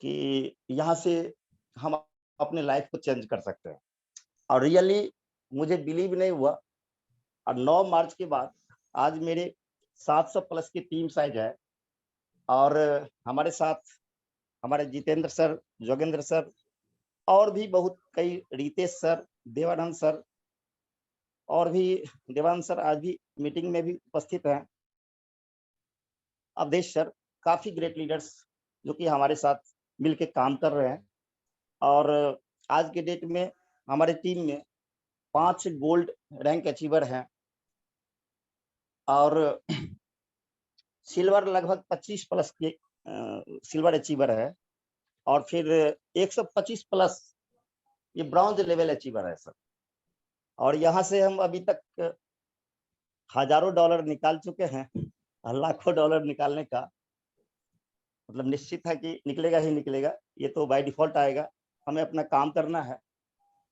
कि यहाँ से हम अपने लाइफ को चेंज कर सकते हैं, और रियली मुझे बिलीव नहीं हुआ। और 9 मार्च के बाद आज मेरे 700 प्लस की टीम साइज है, और हमारे साथ हमारे जितेंद्र सर, जोगेंद्र सर, और भी बहुत कई, रितेश सर, देवानंद सर, और भी देवानंद सर आज भी मीटिंग में भी उपस्थित हैं। अवधेश सर, काफी ग्रेट लीडर्स जो कि हमारे साथ मिलके काम कर रहे हैं। और आज के डेट में हमारे टीम में 5 गोल्ड रैंक अचीवर हैं, और सिल्वर लगभग 25 प्लस के सिल्वर अचीवर है, और फिर 125 प्लस ये ब्रॉन्ज लेवल अचीवर है सर। और यहाँ से हम अभी तक हजारों डॉलर निकाल चुके हैं, लाखों डॉलर निकालने का मतलब निश्चित है कि निकलेगा ही निकलेगा, ये तो बाय डिफॉल्ट आएगा। हमें अपना काम करना है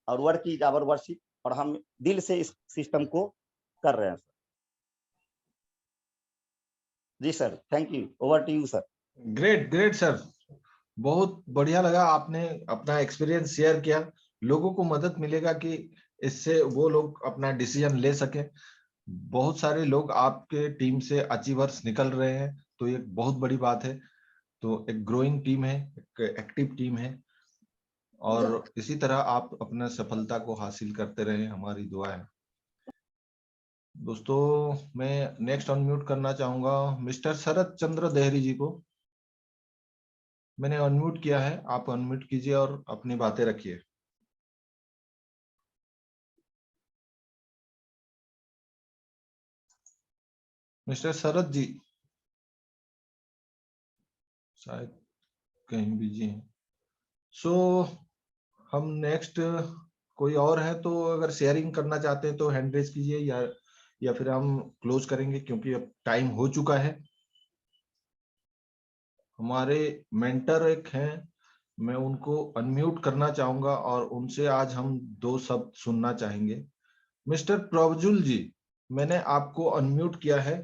और वर्क इज आवर वर्शिप, और हम दिल से इस सिस्टम को कर रहे हैं सर। जी sir, thank you, over to you sir. Great great sir, बहुत बढ़िया लगा, आपने अपना एक्सपीरियंस शेयर किया, लोगों को मदद मिलेगा कि इससे वो लोग अपना डिसीजन ले सके। बहुत सारे लोग आपके टीम से अचीवर्स निकल रहे हैं, तो ये बहुत बड़ी बात है। तो एक ग्रोइंग टीम है, एक एक्टिव टीम है, और इसी तरह आप अपना सफलता को हासिल करते रहे, हमारी दुआ है। दोस्तों, मैं नेक्स्ट अनम्यूट करना चाहूंगा मिस्टर शरद चंद्र देहरी जी को। मैंने अनम्यूट किया है, आप अनम्यूट कीजिए और अपनी बातें रखिए। मिस्टर शरद जी शायद कहीं बिजी हैं। सो हम नेक्स्ट, कोई और है तो अगर शेयरिंग करना चाहते हैं तो हैंड रेज कीजिए, या फिर हम क्लोज करेंगे क्योंकि अब टाइम हो चुका है। हमारे मेंटर एक हैं, मैं उनको अनम्यूट करना चाहूंगा और उनसे आज हम 2 शब्द सुनना चाहेंगे। मिस्टर प्रभजुल जी, मैंने आपको अनम्यूट किया है,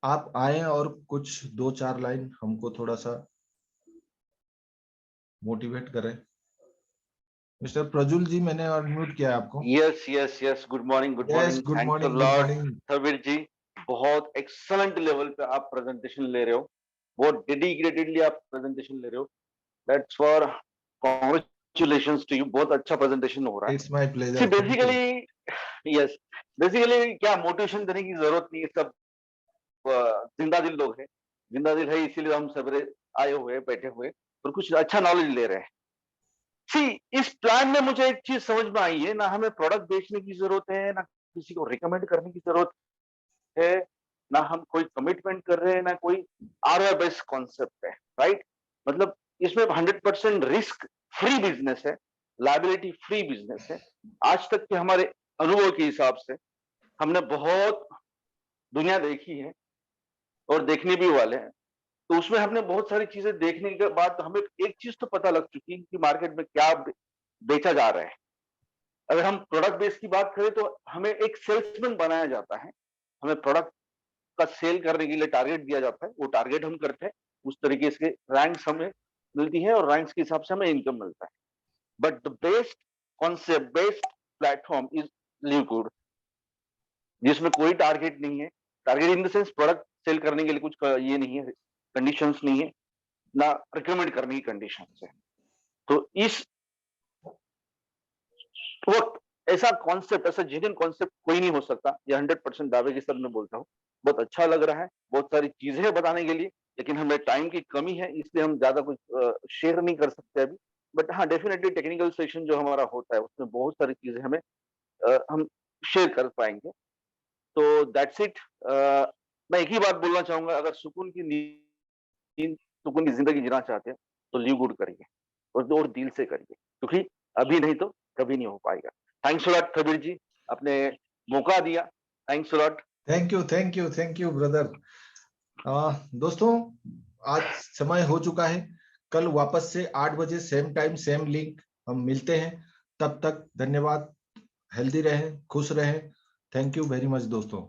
आप आए और कुछ 2-4 लाइन हमको थोड़ा सा मोटिवेट करें। मिस्टर प्रजुल जी, मैंने अनम्यूट किया है आपको। Yes, good morning, yes, good thanks a morning, good lot morning. Thavir ji. बहुत एक्सलेंट लेवल पे आप प्रेजेंटेशन ले रहे हो, बहुत डेडिकेटेडली आप प्रेजेंटेशन ले रहे हो। That's for congratulations to you, बहुत अच्छा प्रेजेंटेशन हो रहा है। It's my see pleasure, thank you. Basically क्या मोटिवेशन देने की जरूरत नहीं है, सब जिंदा दिल लोग हैं, जिंदा दिल है, इसीलिए हम सवेरे आए हुए बैठे हुए और कुछ अच्छा नॉलेज ले रहे हैं। सी, इस प्लान में मुझे एक चीज समझ में आई है, ना हमें प्रोडक्ट बेचने की जरूरत है, ना किसी को रिकमेंड करने की जरूरत है, ना हम कोई कमिटमेंट कर रहे हैं, ना कोई आरओआई बेस्ड कॉन्सेप्ट है, राइट? मतलब इसमें 100% रिस्क फ्री बिजनेस है, लायबिलिटी फ्री बिजनेस है। आज तक के हमारे अनुभव के हिसाब से हमने बहुत दुनिया देखी है और देखने भी वाले हैं, तो उसमें हमने बहुत सारी चीजें देखने के बाद हमें एक चीज तो पता लग चुकी है कि मार्केट में क्या बेचा जा रहा है। अगर हम प्रोडक्ट बेस की बात करें तो हमें एक सेल्समैन बनाया जाता है, हमें प्रोडक्ट का सेल करने के लिए टारगेट दिया जाता है, वो टारगेट हम करते हैं, उस तरीके से रैंक्स हमें मिलती है और रैंक्स के हिसाब से हमें इनकम मिलता है। But the best concept, best platform is Livgood, जिसमें कोई टारगेट नहीं है। Target in the sense product sale करने के लिए कुछ ये नहीं है, कंडीशंस नहीं है, ना रिकमेंड करने की कंडीशंस है। तो इस वक्त ऐसा कॉन्सेप्ट, ऐसा जेन्युइन कॉन्सेप्ट कोई नहीं हो सकता, ये 100% दावे के साथ मैं बोलता हूँ। बहुत अच्छा लग रहा है, बहुत सारी चीजें हैं बताने के लिए, लेकिन हमें टाइम की कमी है, इसलिए हम ज्यादा कुछ शेयर नहीं कर सकते अभी। बट हाँ, डेफिनेटली टेक्निकल सेशन जो हमारा होता है उसमें बहुत सारी चीजें हमें हम शेयर कर पाएंगे। तो दैट्स इट। मैं एक ही बात बोलना चाहूंगा, अगर सुकून की नींद, सुकून की जिंदगी जीना चाहते हैं तो लिव गुड करिए और दिल से करिए, क्योंकि अभी नहीं तो कभी नहीं हो पाएगा। थैंक्स लॉट कबीर जी, आपने मौका दिया, thanks lot. Thank you, thank you, thank you brother. दोस्तों, आज समय हो चुका है, कल वापस से 8 बजे सेम टाइम सेम लिंक हम मिलते हैं। तब तक धन्यवाद, हेल्दी रहें, खुश रहें। थैंक यू वेरी मच दोस्तों।